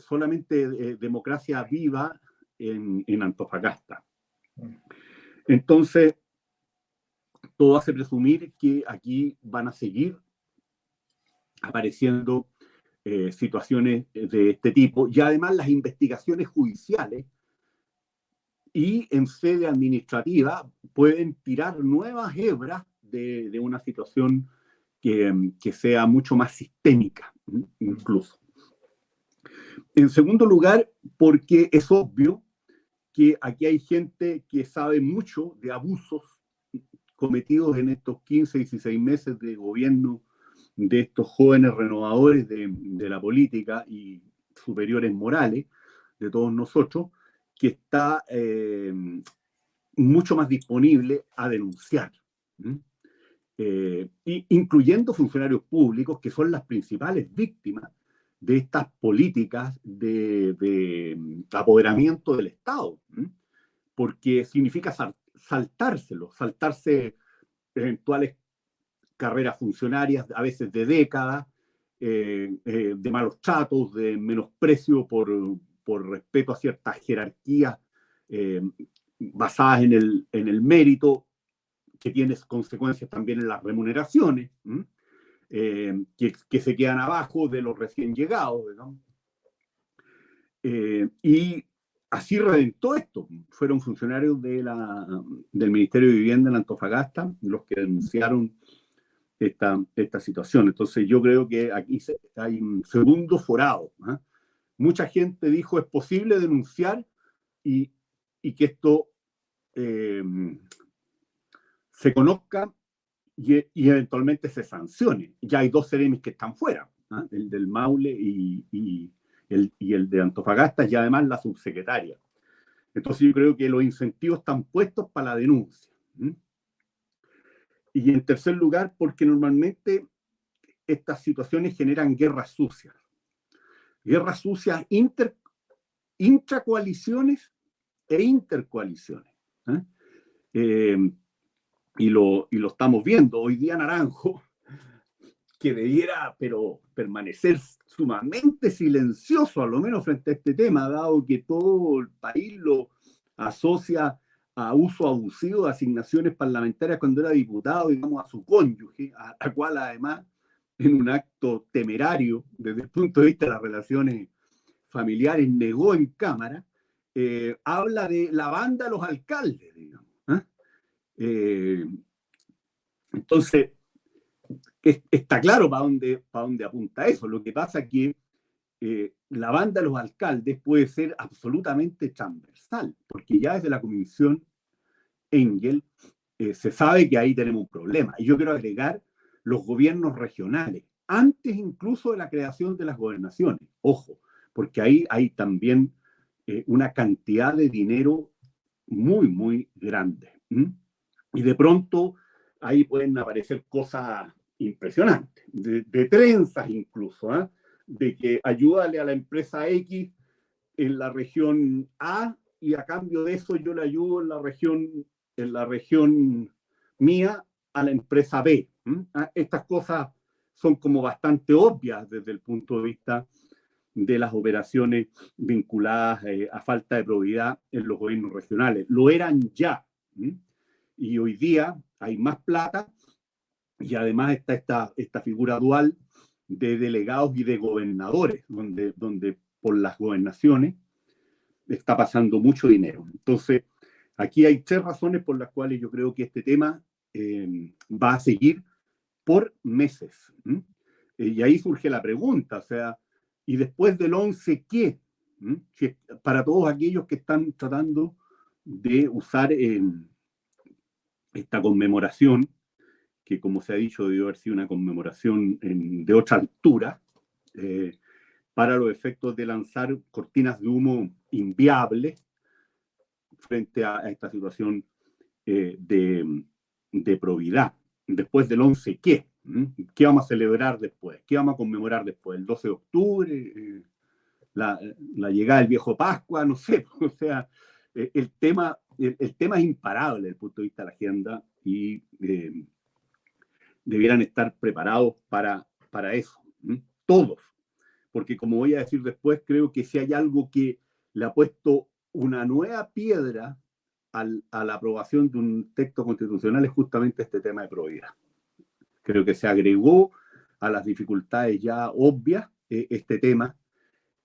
democracia viva en Antofagasta. Entonces, todo hace presumir que aquí van a seguir apareciendo situaciones de este tipo, y además las investigaciones judiciales y en sede administrativa pueden tirar nuevas hebras de una situación que sea mucho más sistémica, incluso. En segundo lugar, porque es obvio que aquí hay gente que sabe mucho de abusos cometidos en estos 15, 16 meses de gobierno de estos jóvenes renovadores de la política y superiores morales de todos nosotros, que está mucho más disponible a denunciar, incluyendo funcionarios públicos que son las principales víctimas de estas políticas de apoderamiento del Estado, porque significa saltarse eventuales carreras funcionarias, a veces de décadas, de malos tratos, de menosprecio por por respeto a ciertas jerarquías basadas en el mérito, que tiene consecuencias también en las remuneraciones, que se quedan abajo de los recién llegados, digamos. Y así reventó esto. Fueron funcionarios del Ministerio de Vivienda en Antofagasta los que denunciaron esta situación. Entonces yo creo que aquí hay un segundo forado. Mucha gente dijo es posible denunciar y que esto se conozca y eventualmente se sancione. Ya hay 2 seremis que están fuera, el del Maule y el de Antofagasta, y además la subsecretaria. Entonces yo creo que los incentivos están puestos para la denuncia. Y en tercer lugar, porque normalmente estas situaciones generan guerras sucias intracoaliciones e intercoaliciones. Y lo estamos viendo. Hoy día Naranjo, que debiera permanecer sumamente silencioso, a lo menos frente a este tema, dado que todo el país lo asocia a uso abusivo de asignaciones parlamentarias cuando era diputado, digamos, a su cónyuge, a la cual además, en un acto temerario desde el punto de vista de las relaciones familiares, negó en Cámara, habla de la banda de los alcaldes, digamos. Entonces, está claro para dónde apunta eso. Lo que pasa es que la banda de los alcaldes puede ser absolutamente transversal, porque ya desde la Comisión Engel se sabe que ahí tenemos un problema. Y yo quiero agregar los gobiernos regionales, antes incluso de la creación de las gobernaciones. Ojo, porque ahí hay también una cantidad de dinero muy, muy grande. Y de pronto ahí pueden aparecer cosas impresionantes, de trenzas incluso, de que ayúdale a la empresa X en la región A y a cambio de eso yo le ayudo en la región mía a la empresa B. Estas cosas son como bastante obvias desde el punto de vista de las operaciones vinculadas a falta de probidad en los gobiernos regionales. Lo eran ya. Y hoy día hay más plata y además está esta figura dual de delegados y de gobernadores, donde por las gobernaciones está pasando mucho dinero. Entonces, aquí hay 3 razones por las cuales yo creo que este tema va a seguir por meses. Y ahí surge la pregunta, o sea, ¿y después del 11 qué? Para todos aquellos que están tratando de usar esta conmemoración, que como se ha dicho debió haber sido una conmemoración de otra altura, para los efectos de lanzar cortinas de humo inviables frente a esta situación de probidad. Después del 11, ¿qué? ¿Qué vamos a celebrar después? ¿Qué vamos a conmemorar después? ¿El 12 de octubre? ¿La llegada del viejo Pascua? No sé. O sea, el tema es imparable desde el punto de vista de la agenda y debieran estar preparados para eso. Todos. Porque como voy a decir después, creo que si hay algo que le ha puesto una nueva piedra a la aprobación de un texto constitucional es justamente este tema de probidad. Creo que se agregó a las dificultades ya obvias este tema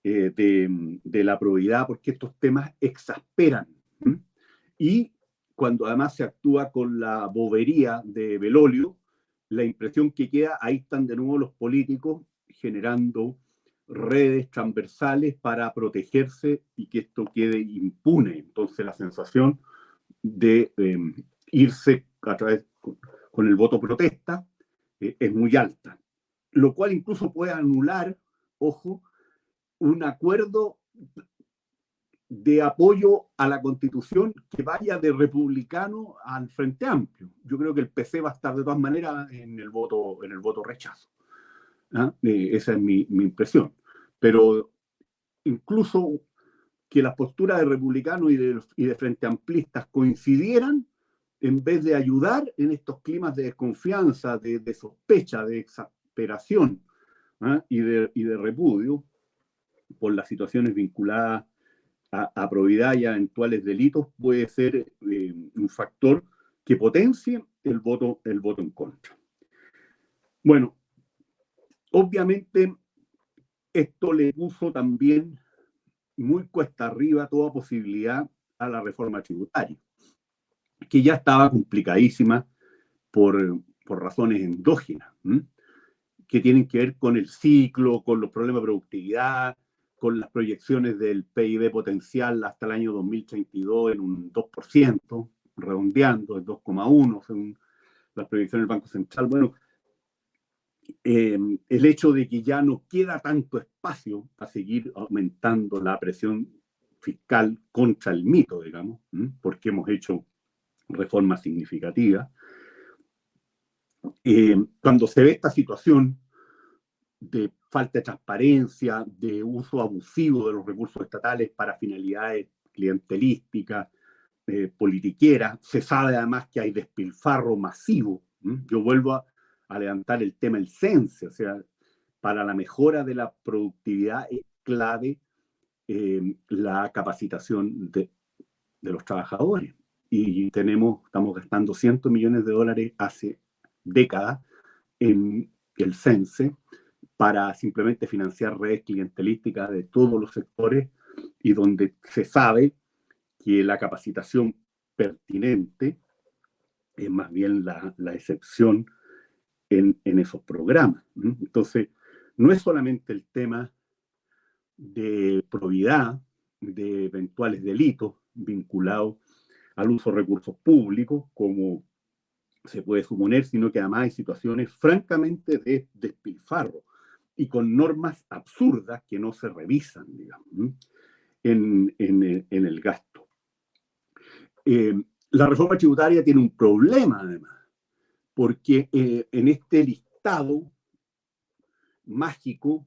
de la probidad, porque estos temas exasperan. Y cuando además se actúa con la bobería de Belolio, la impresión que queda, ahí están de nuevo los políticos generando redes transversales para protegerse y que esto quede impune. Entonces la sensación de irse a través con el voto protesta es muy alta, lo cual incluso puede anular, ojo, un acuerdo de apoyo a la Constitución que vaya de republicano al Frente Amplio. Yo creo que el PC va a estar de todas maneras en el voto rechazo. Esa es mi impresión. Pero incluso que las posturas de republicanos y de frente amplistas coincidieran, en vez de ayudar en estos climas de desconfianza, de sospecha, de exasperación y de repudio por las situaciones vinculadas a probidad y a eventuales delitos puede ser un factor que potencie el voto en contra. Bueno, obviamente esto le puso también muy cuesta arriba toda posibilidad a la reforma tributaria, que ya estaba complicadísima por razones endógenas, que tienen que ver con el ciclo, con los problemas de productividad, con las proyecciones del PIB potencial hasta el año 2032 en un 2%, redondeando, el 2,1% según las proyecciones del Banco Central. Bueno, el hecho de que ya no queda tanto espacio a seguir aumentando la presión fiscal contra el mito, digamos, porque hemos hecho reformas significativas. Cuando se ve esta situación de falta de transparencia, de uso abusivo de los recursos estatales para finalidades clientelísticas, politiqueras, se sabe además que hay despilfarro masivo. Yo vuelvo a levantar el tema del CENSE, o sea, para la mejora de la productividad es clave la capacitación de los trabajadores. Y estamos gastando $100 millones hace décadas en el CENSE para simplemente financiar redes clientelísticas de todos los sectores y donde se sabe que la capacitación pertinente es más bien la excepción en esos programas. Entonces, no es solamente el tema de probidad, de eventuales delitos vinculados al uso de recursos públicos, como se puede suponer, sino que además hay situaciones francamente de despilfarro y con normas absurdas que no se revisan, digamos, en el gasto. La reforma tributaria tiene un problema, además, porque en este listado mágico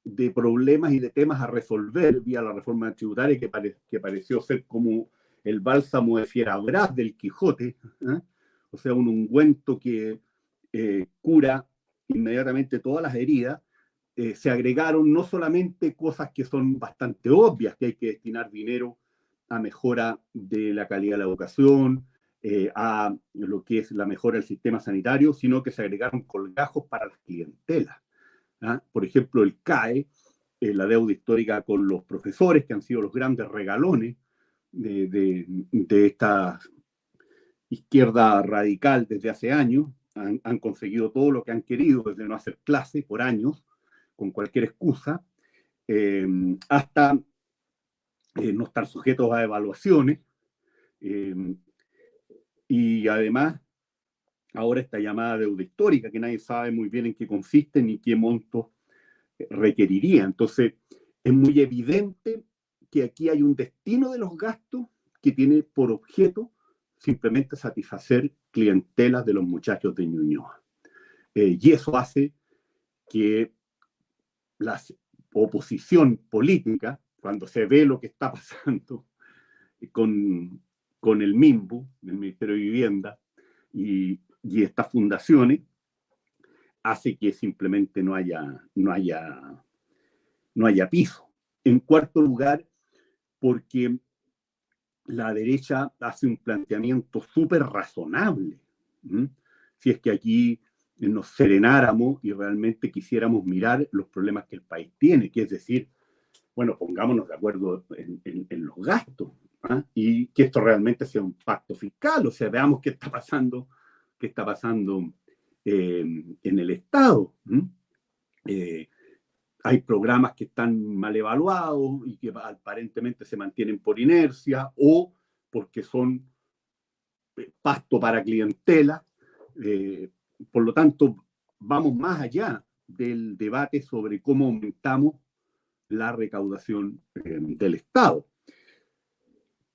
de problemas y de temas a resolver vía la reforma tributaria, que pareció ser como el bálsamo de Fierabras del Quijote, o sea, un ungüento que cura inmediatamente todas las heridas, se agregaron no solamente cosas que son bastante obvias, que hay que destinar dinero a mejora de la calidad de la educación, a lo que es la mejora del sistema sanitario, sino que se agregaron colgajos para las clientelas. Por ejemplo, el CAE, la deuda histórica con los profesores, que han sido los grandes regalones de esta izquierda radical desde hace años. Han conseguido todo lo que han querido, desde no hacer clase por años, con cualquier excusa, hasta no estar sujetos a evaluaciones, y además ahora esta llamada deuda histórica, que nadie sabe muy bien en qué consiste ni qué monto requeriría. Entonces, es muy evidente que aquí hay un destino de los gastos que tiene por objeto simplemente satisfacer clientelas de los muchachos de Ñuñoa. Y eso hace que la oposición política, cuando se ve lo que está pasando con el MIMBU, el Ministerio de Vivienda, y estas fundaciones, hace que simplemente no haya piso. En cuarto lugar, porque la derecha hace un planteamiento súper razonable. Si es que aquí nos serenáramos y realmente quisiéramos mirar los problemas que el país tiene, que es decir, bueno, pongámonos de acuerdo en los gastos, y que esto realmente sea un pacto fiscal, o sea, veamos qué está pasando en el Estado. Hay programas que están mal evaluados y que aparentemente se mantienen por inercia o porque son pasto para clientela. Por lo tanto, vamos más allá del debate sobre cómo aumentamos la recaudación del Estado.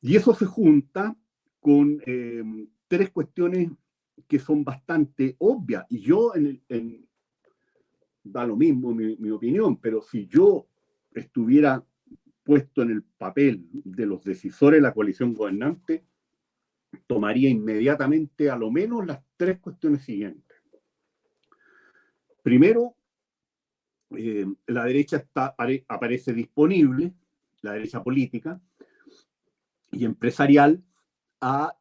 Y eso se junta con tres cuestiones que son bastante obvias. Y yo da lo mismo mi opinión, pero si yo estuviera puesto en el papel de los decisores de la coalición gobernante, tomaría inmediatamente a lo menos las tres cuestiones siguientes. Primero, la derecha aparece disponible la derecha política y empresarial, a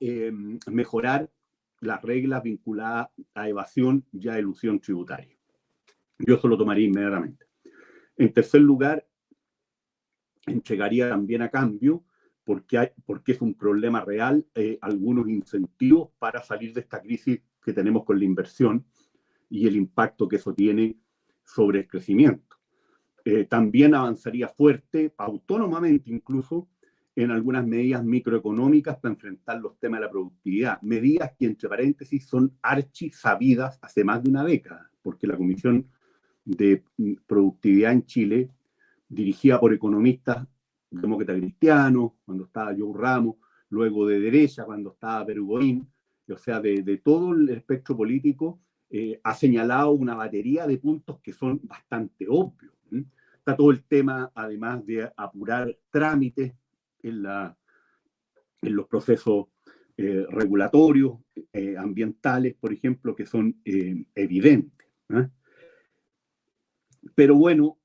mejorar las reglas vinculadas a evasión y a elusión tributaria. Yo eso lo tomaría inmediatamente. En tercer lugar, entregaría también a cambio, porque es un problema real, algunos incentivos para salir de esta crisis que tenemos con la inversión y el impacto que eso tiene sobre el crecimiento. También avanzaría fuerte, autónomamente incluso, en algunas medidas microeconómicas para enfrentar los temas de la productividad. Medidas que, entre paréntesis, son archisabidas hace más de una década, porque la Comisión de Productividad en Chile, dirigida por economistas demócratas cristianos, cuando estaba Joe Ramos, luego de derecha, cuando estaba Bergoín, o sea, de todo el espectro político, ha señalado una batería de puntos que son bastante obvios. Está todo el tema, además de apurar trámites en los procesos regulatorios, ambientales, por ejemplo, que son evidentes. Pero bueno,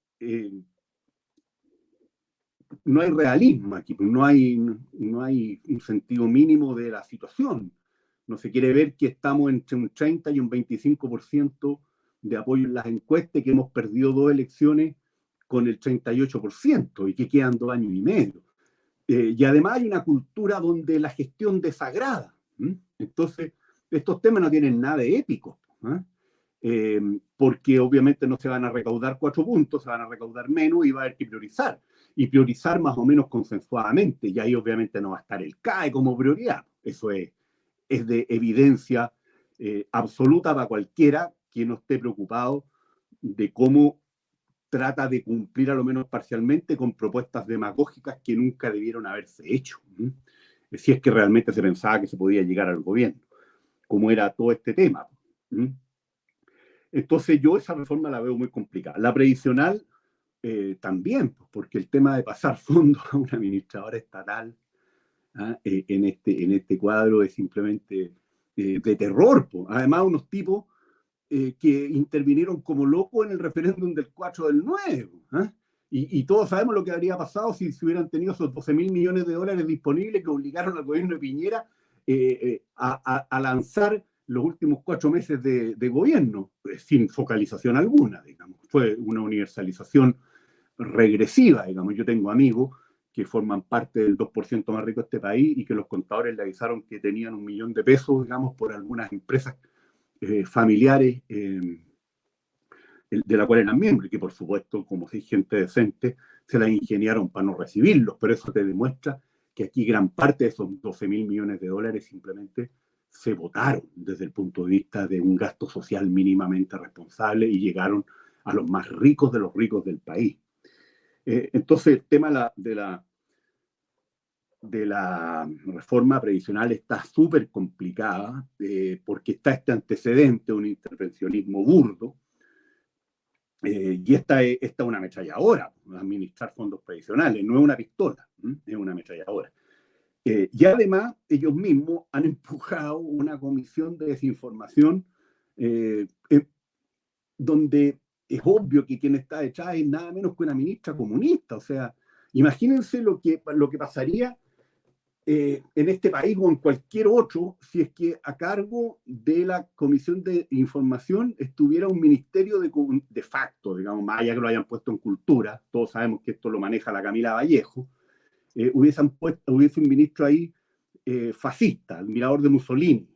no hay realismo aquí, no hay un sentido mínimo de la situación. No se quiere ver que estamos entre un 30 y un 25% de apoyo en las encuestas, que hemos perdido 2 elecciones con el 38% y que quedan 2 años y medio. Y además hay una cultura donde la gestión desagrada. Entonces, estos temas no tienen nada de épico, porque obviamente no se van a recaudar 4 puntos, se van a recaudar menos y va a haber que priorizar. Y priorizar más o menos consensuadamente. Y ahí obviamente no va a estar el CAE como prioridad. Eso es de evidencia absoluta para cualquiera que no esté preocupado de cómo trata de cumplir a lo menos parcialmente con propuestas demagógicas que nunca debieron haberse hecho. Si es que realmente se pensaba que se podía llegar al gobierno, como era todo este tema. Entonces yo esa reforma la veo muy complicada. La previsional también, porque el tema de pasar fondos a una administradora estatal en este cuadro es simplemente de terror. Además, unos tipos que intervinieron como locos en el referéndum del 4 del 9. Y todos sabemos lo que habría pasado si se hubieran tenido esos 12.000 millones de dólares disponibles que obligaron al gobierno de Piñera a lanzar los últimos 4 meses de gobierno, sin focalización alguna, digamos. Fue una universalización regresiva, digamos. Yo tengo amigos que forman parte del 2% más rico de este país y que los contadores le avisaron que tenían $1 millón de pesos, digamos, por algunas empresas familiares de la cual eran miembros, y que por supuesto, como si gente decente, se la ingeniaron para no recibirlos. Pero eso te demuestra que aquí gran parte de esos 12.000 millones de dólares simplemente se votaron desde el punto de vista de un gasto social mínimamente responsable y llegaron a los más ricos de los ricos del país. Entonces el tema de la reforma previsional está súper complicada porque está este antecedente, un intervencionismo burdo, y esta es una ametralladora, administrar fondos previsionales, no es una pistola, es una ametralladora. Y además ellos mismos han empujado una comisión de desinformación donde es obvio que quien está detrás es nada menos que una ministra comunista. O sea, imagínense lo que pasaría en este país o en cualquier otro si es que a cargo de la Comisión de Información estuviera un ministerio de facto, digamos, más allá que lo hayan puesto en cultura. Todos sabemos que esto lo maneja la Camila Vallejo. Hubiese un ministro ahí fascista, admirador de Mussolini,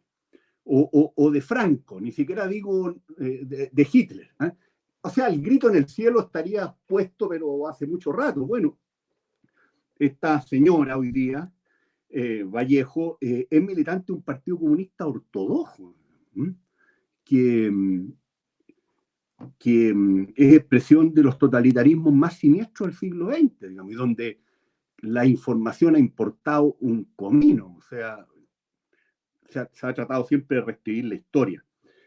o de Franco, ni siquiera digo de Hitler. O sea, el grito en el cielo estaría puesto, pero hace mucho rato. Bueno, esta señora hoy día, Vallejo, es militante de un partido comunista ortodoxo, que es expresión de los totalitarismos más siniestros del siglo XX, digamos, y donde la información ha importado un comino. O sea, se ha tratado siempre de reescribir la historia.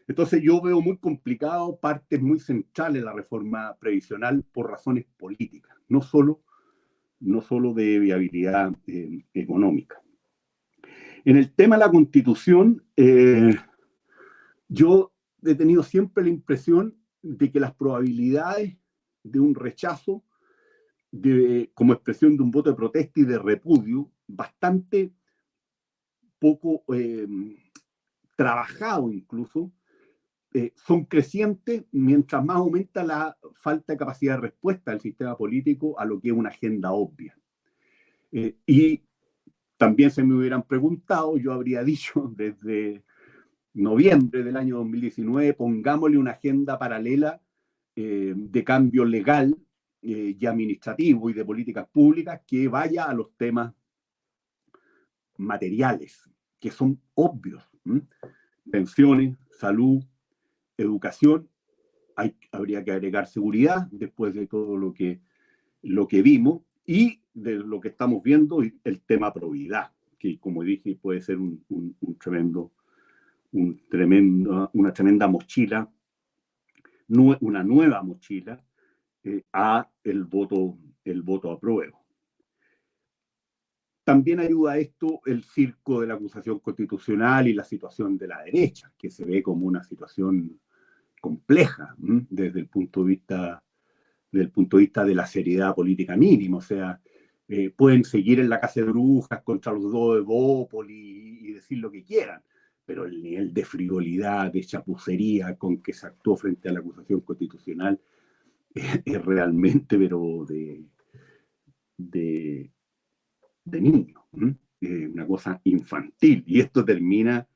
Entonces yo veo muy complicado partes muy centrales de la reforma previsional por razones políticas, no solo de viabilidad económica. En el tema de la Constitución, yo he tenido siempre la impresión de que las probabilidades de un rechazo como expresión de un voto de protesta y de repudio bastante poco trabajado incluso, son crecientes mientras más aumenta la falta de capacidad de respuesta del sistema político a lo que es una agenda obvia. Y también se me hubieran preguntado, yo habría dicho desde noviembre del año 2019, pongámosle una agenda paralela de cambio legal y administrativo y de políticas públicas que vaya a los temas materiales, que son obvios. Pensiones, salud, educación, habría que agregar seguridad después de todo lo que vimos y de lo que estamos viendo, el tema probidad, que como dije puede ser una tremenda mochila, una nueva mochila a el voto apruebo. También ayuda a esto el circo de la acusación constitucional y la situación de la derecha, que se ve como una situación compleja desde el punto de vista de la seriedad política mínima. O sea, pueden seguir en la casa de brujas contra los dos de Bópoli y decir lo que quieran, pero el nivel de frivolidad, de chapucería con que se actuó frente a la acusación constitucional es realmente, pero de niño, una cosa infantil. Y esto termina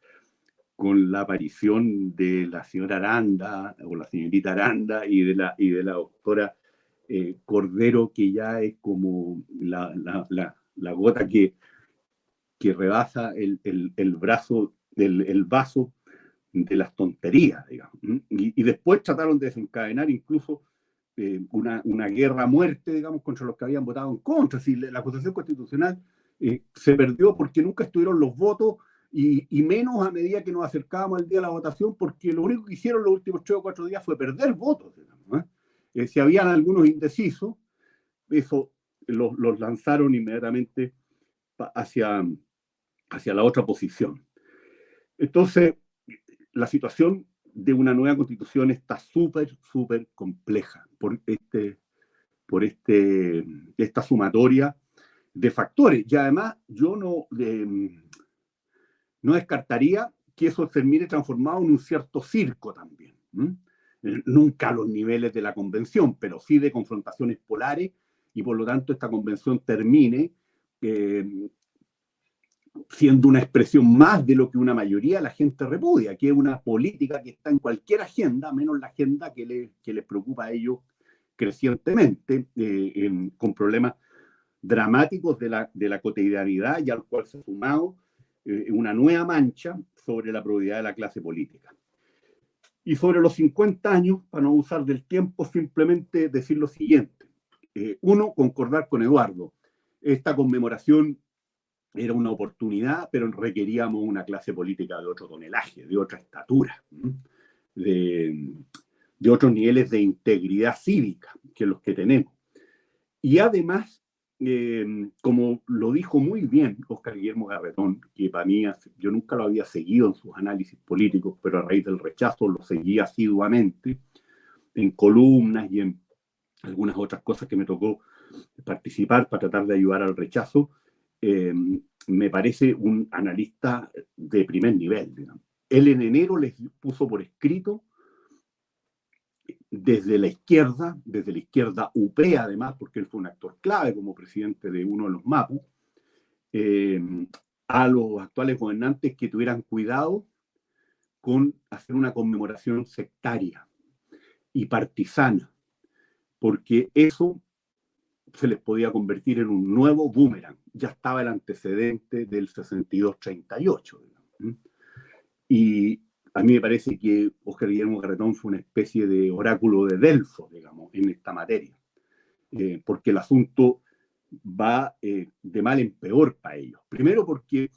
con la aparición de la señora Aranda, o la señorita Aranda, y de la doctora Cordero, que ya es como la gota que rebasa el vaso de las tonterías, digamos. Y después trataron de desencadenar incluso una guerra a muerte, digamos, contra los que habían votado en contra. Si la acusación constitucional se perdió porque nunca estuvieron los votos, y menos a medida que nos acercábamos al día de la votación, porque lo único que hicieron los últimos 3 o 4 días fue perder votos, digamos, si habían algunos indecisos, eso los lanzaron inmediatamente hacia la otra posición. Entonces, la situación de una nueva constitución está súper compleja por esta sumatoria de factores. Y además, yo no descartaría que eso termine transformado en un cierto circo también. Nunca a los niveles de la convención, pero sí de confrontaciones polares, y por lo tanto esta convención termine siendo una expresión más de lo que una mayoría de la gente repudia, que es una política que está en cualquier agenda, menos la agenda que les preocupa a ellos crecientemente, con problemas dramáticos de la cotidianidad, y al cual se ha sumado una nueva mancha sobre la probidad de la clase política. Y sobre los 50 años, para no usar del tiempo, simplemente decir lo siguiente. Uno, concordar con Eduardo. Esta conmemoración era una oportunidad, pero requeríamos una clase política de otro tonelaje, de otra estatura, de otros niveles de integridad cívica que los que tenemos. Y además, como lo dijo muy bien Óscar Guillermo Garretón, que para mí yo nunca lo había seguido en sus análisis políticos, pero a raíz del rechazo lo seguí asiduamente en columnas y en algunas otras cosas que me tocó participar para tratar de ayudar al rechazo. Me parece un analista de primer nivel, digamos. Él en enero les puso por escrito desde la izquierda UP además, porque él fue un actor clave como presidente de uno de los MAPU, a los actuales gobernantes que tuvieran cuidado con hacer una conmemoración sectaria y partisana, porque eso se les podía convertir en un nuevo boomerang. Ya estaba el antecedente del 62-38. Y a mí me parece que Óscar Guillermo Garretón fue una especie de oráculo de Delfos, digamos, en esta materia. Porque el asunto va de mal en peor para ellos. Primero porque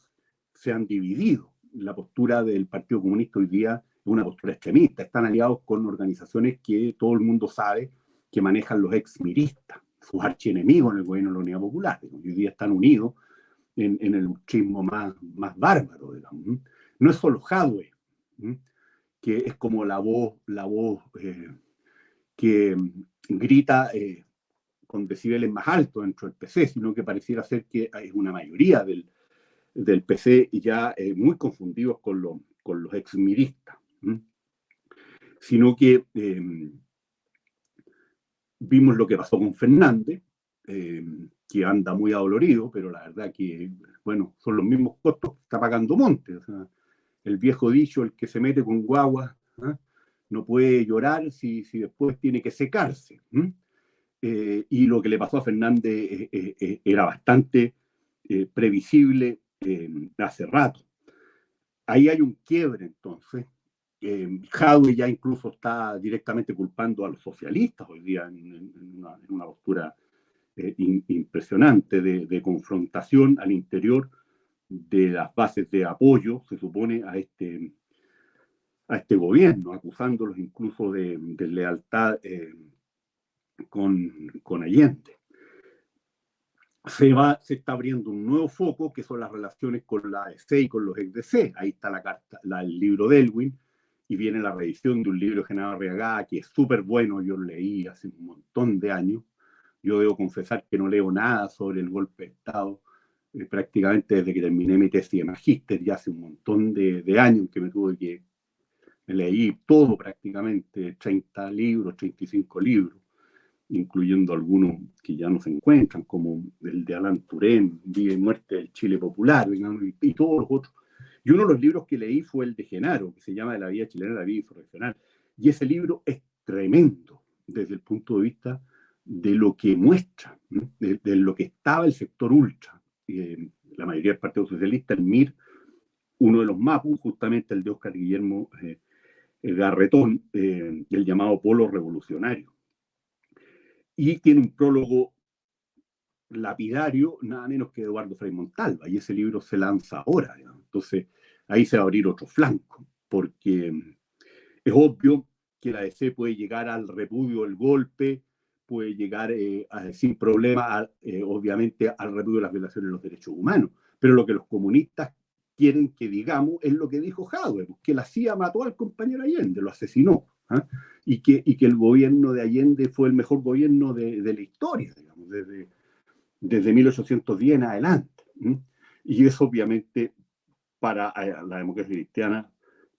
se han dividido. La postura del Partido Comunista hoy día es una postura extremista. Están aliados con organizaciones que todo el mundo sabe que manejan los exmiristas, sus archienemigos en el gobierno de la Unidad Popular. Hoy día están unidos en el machismo más bárbaro, digamos. No es solo Jadwe, que es como la voz que grita con decibeles más altos dentro del PC, sino que pareciera ser que es una mayoría del PC ya muy confundidos con los exmiristas. Sino que vimos lo que pasó con Fernández, que anda muy adolorido, pero la verdad que, bueno, son los mismos costos que está pagando Montes. O sea, el viejo dicho, el que se mete con guagua, no puede llorar si después tiene que secarse. Y lo que le pasó a Fernández era bastante previsible hace rato. Ahí hay un quiebre, entonces. Jadwe ya incluso está directamente culpando a los socialistas hoy día en una postura impresionante de confrontación al interior de las bases de apoyo, se supone, a este gobierno, acusándolos incluso de lealtad con Allende. Se está abriendo un nuevo foco, que son las relaciones con la AC y con los ex-DC. Ahí está el libro de Elwin, y viene la reedición de un libro de Genaro Arriagada, que es súper bueno, yo lo leí hace un montón de años. Yo debo confesar que no leo nada sobre el golpe de Estado, prácticamente desde que terminé mi tesis de magíster, ya hace un montón de años que me leí todo prácticamente, 30 libros, 35 libros, incluyendo algunos que ya no se encuentran, como el de Alain Turén, Vida y Muerte del Chile Popular, digamos, y todos los otros. Y uno de los libros que leí fue el de Genaro, que se llama De la vida chilena, la vida insurreccional. Y ese libro es tremendo desde el punto de vista de lo que muestra, ¿no? de lo que estaba el sector ultra. La mayoría del Partido Socialista, el MIR, uno de los MAPU, justamente el de Óscar Guillermo Garretón, el llamado Polo Revolucionario. Y tiene un prólogo lapidario, nada menos que Eduardo Frei Montalva, y ese libro se lanza ahora, ¿no? Entonces ahí se va a abrir otro flanco, porque es obvio que la DC puede llegar al repudio del golpe, puede llegar sin problema, obviamente, al repudio de las violaciones de los derechos humanos, pero lo que los comunistas quieren que digamos es lo que dijo Jadwe, que la CIA mató al compañero Allende, lo asesinó, y que el gobierno de Allende fue el mejor gobierno de la historia, digamos, desde 1810 en adelante. Y eso obviamente para la democracia cristiana,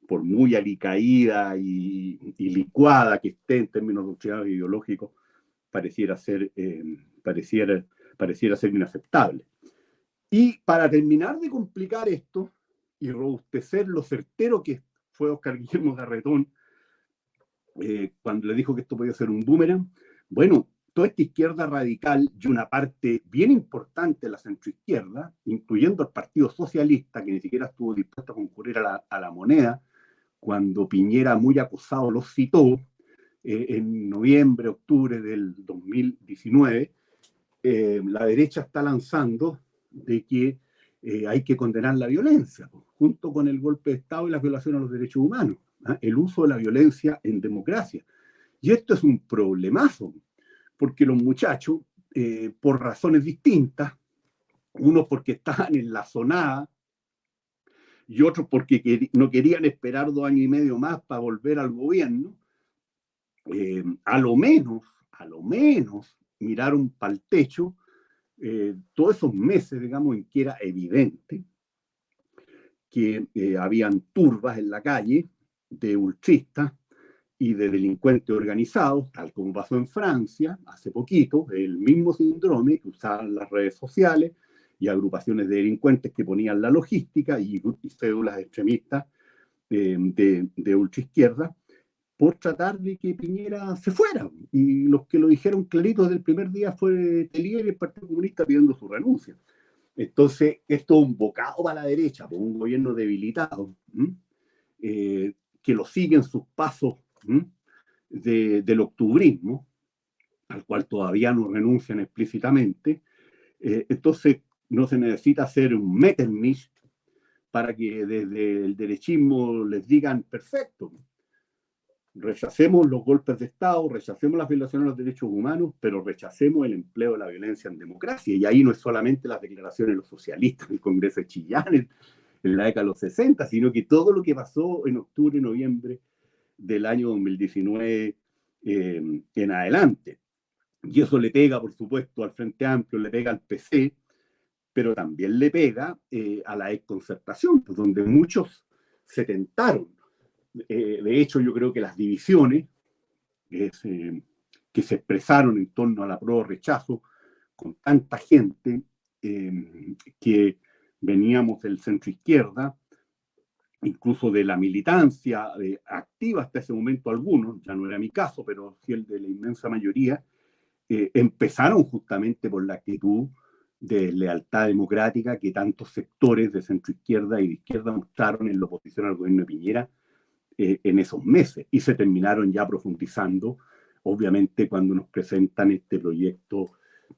por muy alicaída y licuada que esté en términos doctrinales e ideológicos, pareciera ser inaceptable. Y para terminar de complicar esto y robustecer lo certero que fue Óscar Guillermo Garretón cuando le dijo que esto podía ser un boomerang, bueno, toda esta izquierda radical y una parte bien importante de la centroizquierda, incluyendo el Partido Socialista, que ni siquiera estuvo dispuesto a concurrir a la moneda, cuando Piñera, muy acusado, los citó en noviembre, octubre del 2019, la derecha está lanzando de que hay que condenar la violencia, junto con el golpe de Estado y las violaciones a los derechos humanos, el uso de la violencia en democracia. Y esto es un problemazo, porque los muchachos, por razones distintas, unos porque estaban en la zonada y otros porque no querían esperar 2 años y medio más para volver al gobierno, a lo menos miraron para el techo todos esos meses, digamos, en que era evidente que habían turbas en la calle de ultristas y de delincuentes organizados, tal como pasó en Francia hace poquito, el mismo síndrome, que usaban las redes sociales y agrupaciones de delincuentes que ponían la logística y cédulas extremistas de ultraizquierda, por tratar de que Piñera se fuera. Y los que lo dijeron clarito desde el primer día fue Telier y el Partido Comunista pidiendo su renuncia. Entonces, esto es un bocado para la derecha, por un gobierno debilitado, que lo siguen sus pasos del octubrismo, al cual todavía no renuncian explícitamente. Entonces, no se necesita hacer un Metternich para que desde el derechismo les digan, perfecto, rechacemos los golpes de Estado, rechacemos las violaciones de los derechos humanos, pero rechacemos el empleo de la violencia en democracia. Y ahí no es solamente las declaraciones de los socialistas en el Congreso de Chillán en la década de los 60, sino que todo lo que pasó en octubre y noviembre del año 2019 en adelante. y eso le pega, por supuesto, al Frente Amplio, le pega al PC, pero también le pega a la exconcertación, pues, donde muchos se tentaron. De hecho, yo creo que las divisiones que se expresaron en torno a la prueba rechazo con tanta gente que veníamos del centro izquierda, incluso de la militancia activa hasta ese momento algunos, ya no era mi caso, pero sí el de la inmensa mayoría, empezaron justamente por la actitud de lealtad democrática que tantos sectores de centro izquierda y de izquierda mostraron en la oposición al gobierno de Piñera en esos meses, y se terminaron ya profundizando, obviamente, cuando nos presentan este proyecto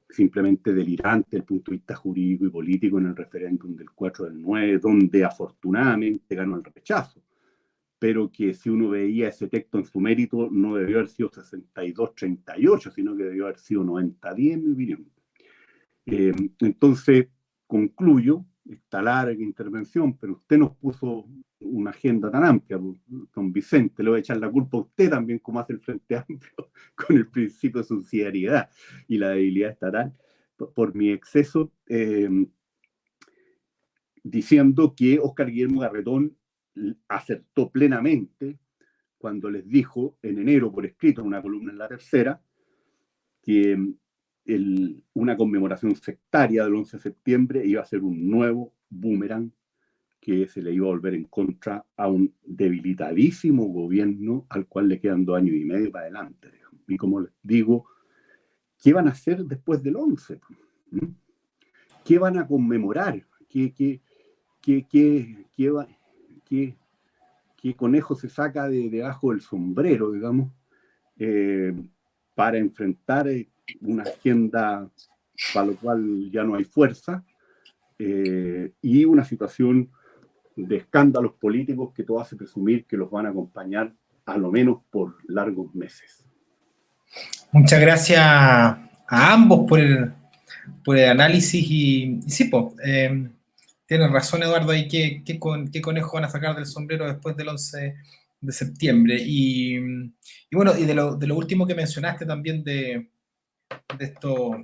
simplemente delirante desde el punto de vista jurídico y político en el referéndum del 4 del 9, donde afortunadamente ganó el rechazo, pero que si uno veía ese texto en su mérito, no debió haber sido 62-38, sino que debió haber sido 90-10, en mi opinión. Entonces, concluyo esta larga intervención, pero usted nos puso una agenda tan amplia, don Vicente, le voy a echar la culpa a usted también, como hace el Frente Amplio, con el principio de subsidiariedad y la debilidad estatal, por mi exceso, diciendo que Óscar Guillermo Garretón acertó plenamente cuando les dijo en enero por escrito en una columna en La Tercera que una conmemoración sectaria del 11 de septiembre iba a ser un nuevo boomerang que se le iba a volver en contra a un debilitadísimo gobierno al cual le quedan 2 años y medio para adelante. Y como les digo, ¿qué van a hacer después del 11? ¿Qué van a conmemorar? ¿Qué conejo se saca debajo del sombrero, digamos, para enfrentar una agenda para lo cual ya no hay fuerza, y una situación de escándalos políticos que todo hace presumir que los van a acompañar a lo menos por largos meses? Muchas gracias a ambos por el análisis y sí, pues, tienes razón, Eduardo, ahí qué conejo van a sacar del sombrero después del 11 de septiembre. Y bueno, y de lo último que mencionaste también de estos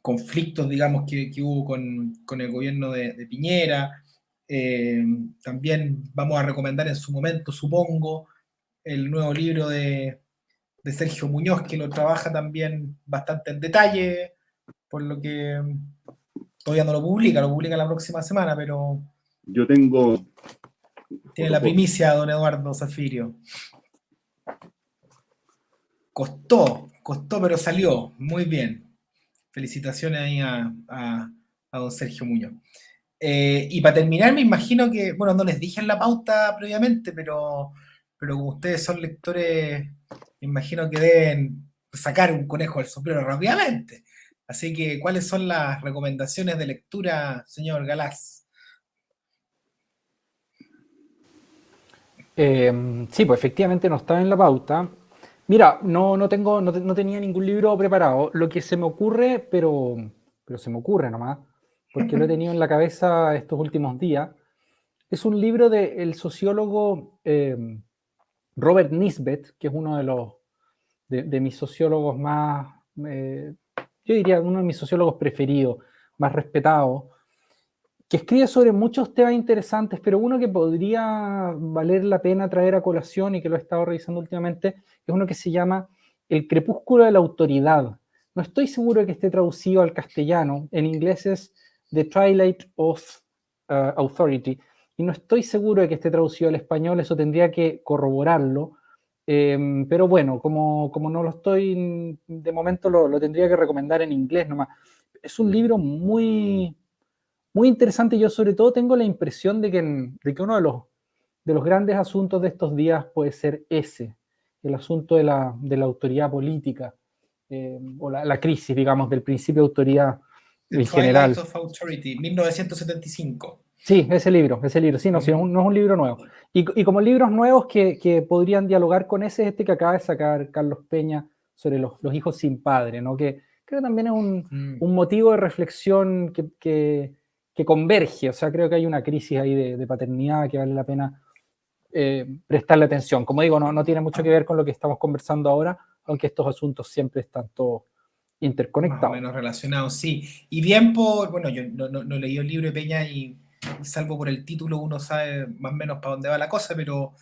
conflictos, digamos, que hubo con el gobierno de Piñera. También vamos a recomendar en su momento, supongo, el nuevo libro de Sergio Muñoz, que lo trabaja también bastante en detalle, por lo que todavía no lo publica la próxima semana, pero yo tengo... tiene la primicia, don Eduardo Zafirio. Costó, pero salió. Muy bien. Felicitaciones ahí a don Sergio Muñoz. Y para terminar, me imagino que, bueno, no les dije en la pauta previamente, pero como ustedes son lectores, me imagino que deben sacar un conejo del sombrero rápidamente. Así que, ¿cuáles son las recomendaciones de lectura, señor Galás? Sí, pues efectivamente no estaba en la pauta. Mira, no tenía ningún libro preparado. Lo que se me ocurre, pero se me ocurre nomás, porque lo he tenido en la cabeza estos últimos días, es un libro del sociólogo Robert Nisbet, que es uno de mis sociólogos más, yo diría uno de mis sociólogos preferidos, más respetados, que escribe sobre muchos temas interesantes, pero uno que podría valer la pena traer a colación y que lo he estado revisando últimamente, es uno que se llama El crepúsculo de la autoridad. No estoy seguro de que esté traducido al castellano, en inglés es The Twilight of Authority, y no estoy seguro de que esté traducido al español, eso tendría que corroborarlo, pero bueno, como no lo estoy, de momento lo tendría que recomendar en inglés nomás. Es un libro muy interesante. Yo sobre todo tengo la impresión de que uno de los grandes asuntos de estos días puede ser el asunto de la autoridad política, o la crisis, digamos, del principio de autoridad en general. The Twilight of Authority, 1975. Sí, ese libro, sí, no, sí, no es un libro nuevo. Y como libros nuevos que podrían dialogar con ese, es este que acaba de sacar Carlos Peña sobre los hijos sin padre, ¿no? Que creo que también es un motivo de reflexión que converge. O sea, creo que hay una crisis ahí de paternidad que vale la pena prestarle atención. Como digo, no tiene mucho que ver con lo que estamos conversando ahora, aunque estos asuntos siempre están todos interconectados. Más o menos relacionados, sí. Y bien bueno, yo no leí el libro de Peña y salvo por el título uno sabe más o menos para dónde va la cosa, pero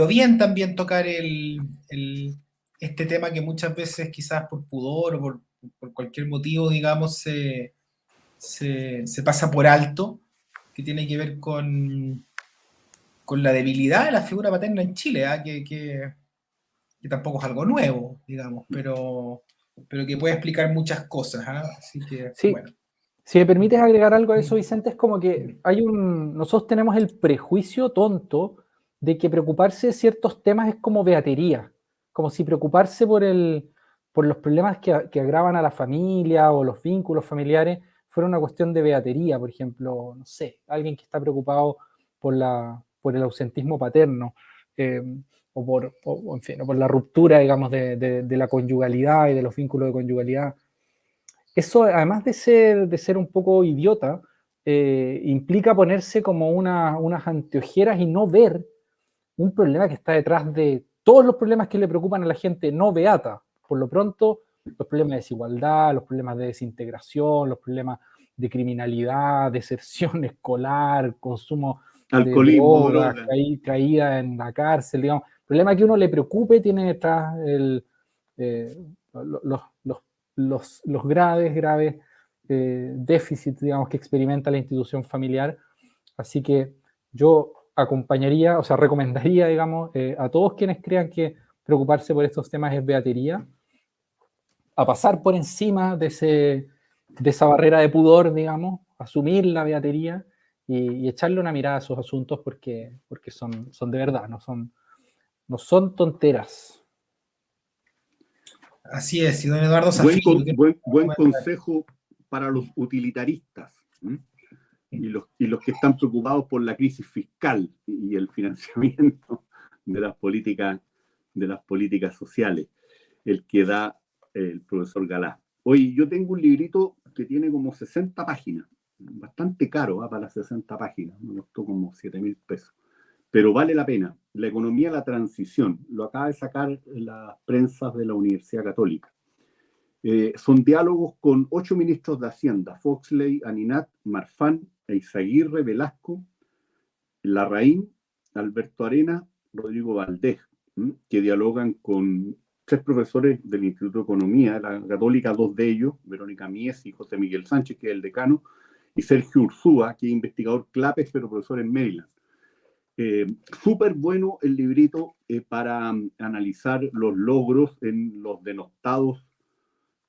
bien también tocar este tema que muchas veces quizás por pudor o por cualquier motivo, digamos, se pasa por alto, que tiene que ver con la debilidad de la figura paterna en Chile, que tampoco es algo nuevo, digamos, pero que puede explicar muchas cosas. Así que, sí, bueno. Si me permites agregar algo a eso, Vicente, es como que nosotros tenemos el prejuicio tonto de que preocuparse de ciertos temas es como beatería, como si preocuparse por los problemas que agravan a la familia o los vínculos familiares fuera una cuestión de beatería. Por ejemplo, no sé, alguien que está preocupado por el ausentismo paterno, o por la ruptura, digamos, de la conyugalidad y de los vínculos de conyugalidad. Eso, además de ser un poco idiota, implica ponerse como unas anteojeras y no ver un problema que está detrás de todos los problemas que le preocupan a la gente no beata. Por lo pronto, los problemas de desigualdad, los problemas de desintegración, los problemas de criminalidad, deserción escolar, consumo de Alcoholismo, drogas, droga. caída en la cárcel, digamos. El problema que uno le preocupe tiene detrás los graves déficits, digamos, que experimenta la institución familiar. Así que yo acompañaría, o sea, recomendaría, digamos, a todos quienes crean que preocuparse por estos temas es beatería, a pasar por encima de esa barrera de pudor, digamos, asumir la beatería y echarle una mirada a esos asuntos porque son de verdad, no son tonteras. Así es, y don Eduardo Zafiro. Buen consejo para los utilitaristas. Y los que están preocupados por la crisis fiscal y el financiamiento de las políticas sociales, el que da el profesor Galá. Oye, yo tengo un librito que tiene como 60 páginas, bastante caro para las 60 páginas, me costó como 7.000 pesos, pero vale la pena. La economía de la transición, lo acaba de sacar las prensas de la Universidad Católica. Son diálogos con 8 ministros de Hacienda: Foxley, Aninat, Marfán, Eizaguirre, Velasco, Larraín, Alberto Arena, Rodrigo Valdés, que dialogan con 3 profesores del Instituto de Economía de la Católica, 2 de ellos, Verónica Mies y José Miguel Sánchez, que es el decano, y Sergio Urzúa, que es investigador CLAPES, pero profesor en Maryland. Súper bueno el librito para analizar los logros en los denostados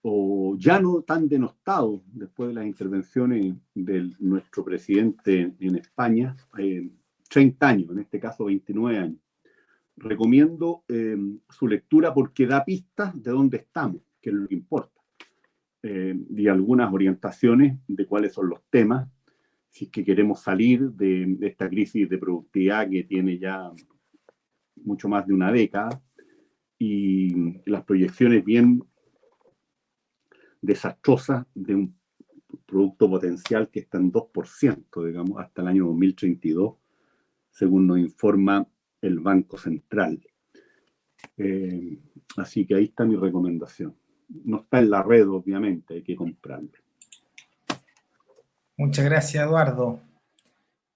o ya no tan denostados después de las intervenciones de nuestro presidente en España, 30 años, en este caso 29 años. Recomiendo su lectura porque da pistas de dónde estamos, que es lo que importa, y algunas orientaciones de cuáles son los temas, si es que queremos salir de esta crisis de productividad que tiene ya mucho más de una década, y las proyecciones bien desastrosa de un producto potencial que está en 2%, digamos, hasta el año 2032, según nos informa el Banco Central. Así que ahí está mi recomendación. No está en la red, obviamente, hay que comprarlo. Muchas gracias, Eduardo.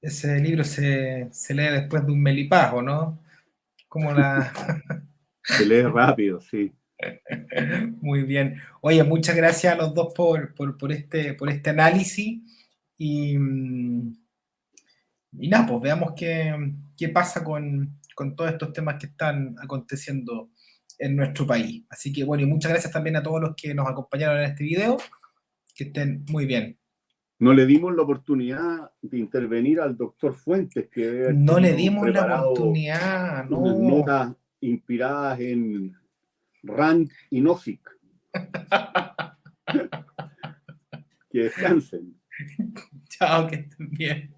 Ese libro se lee después de un melipago, ¿no? Se lee rápido, sí. Muy bien. Oye, muchas gracias a los dos por este análisis y nada, pues veamos qué pasa con todos estos temas que están aconteciendo en nuestro país. Así que bueno, y muchas gracias también a todos los que nos acompañaron en este video. Que estén muy bien. No le dimos la oportunidad de intervenir al doctor Fuentes, que no le dimos la oportunidad, no. Unas notas inspiradas en Rand y Nozick. Que descansen. Chao, que estén bien.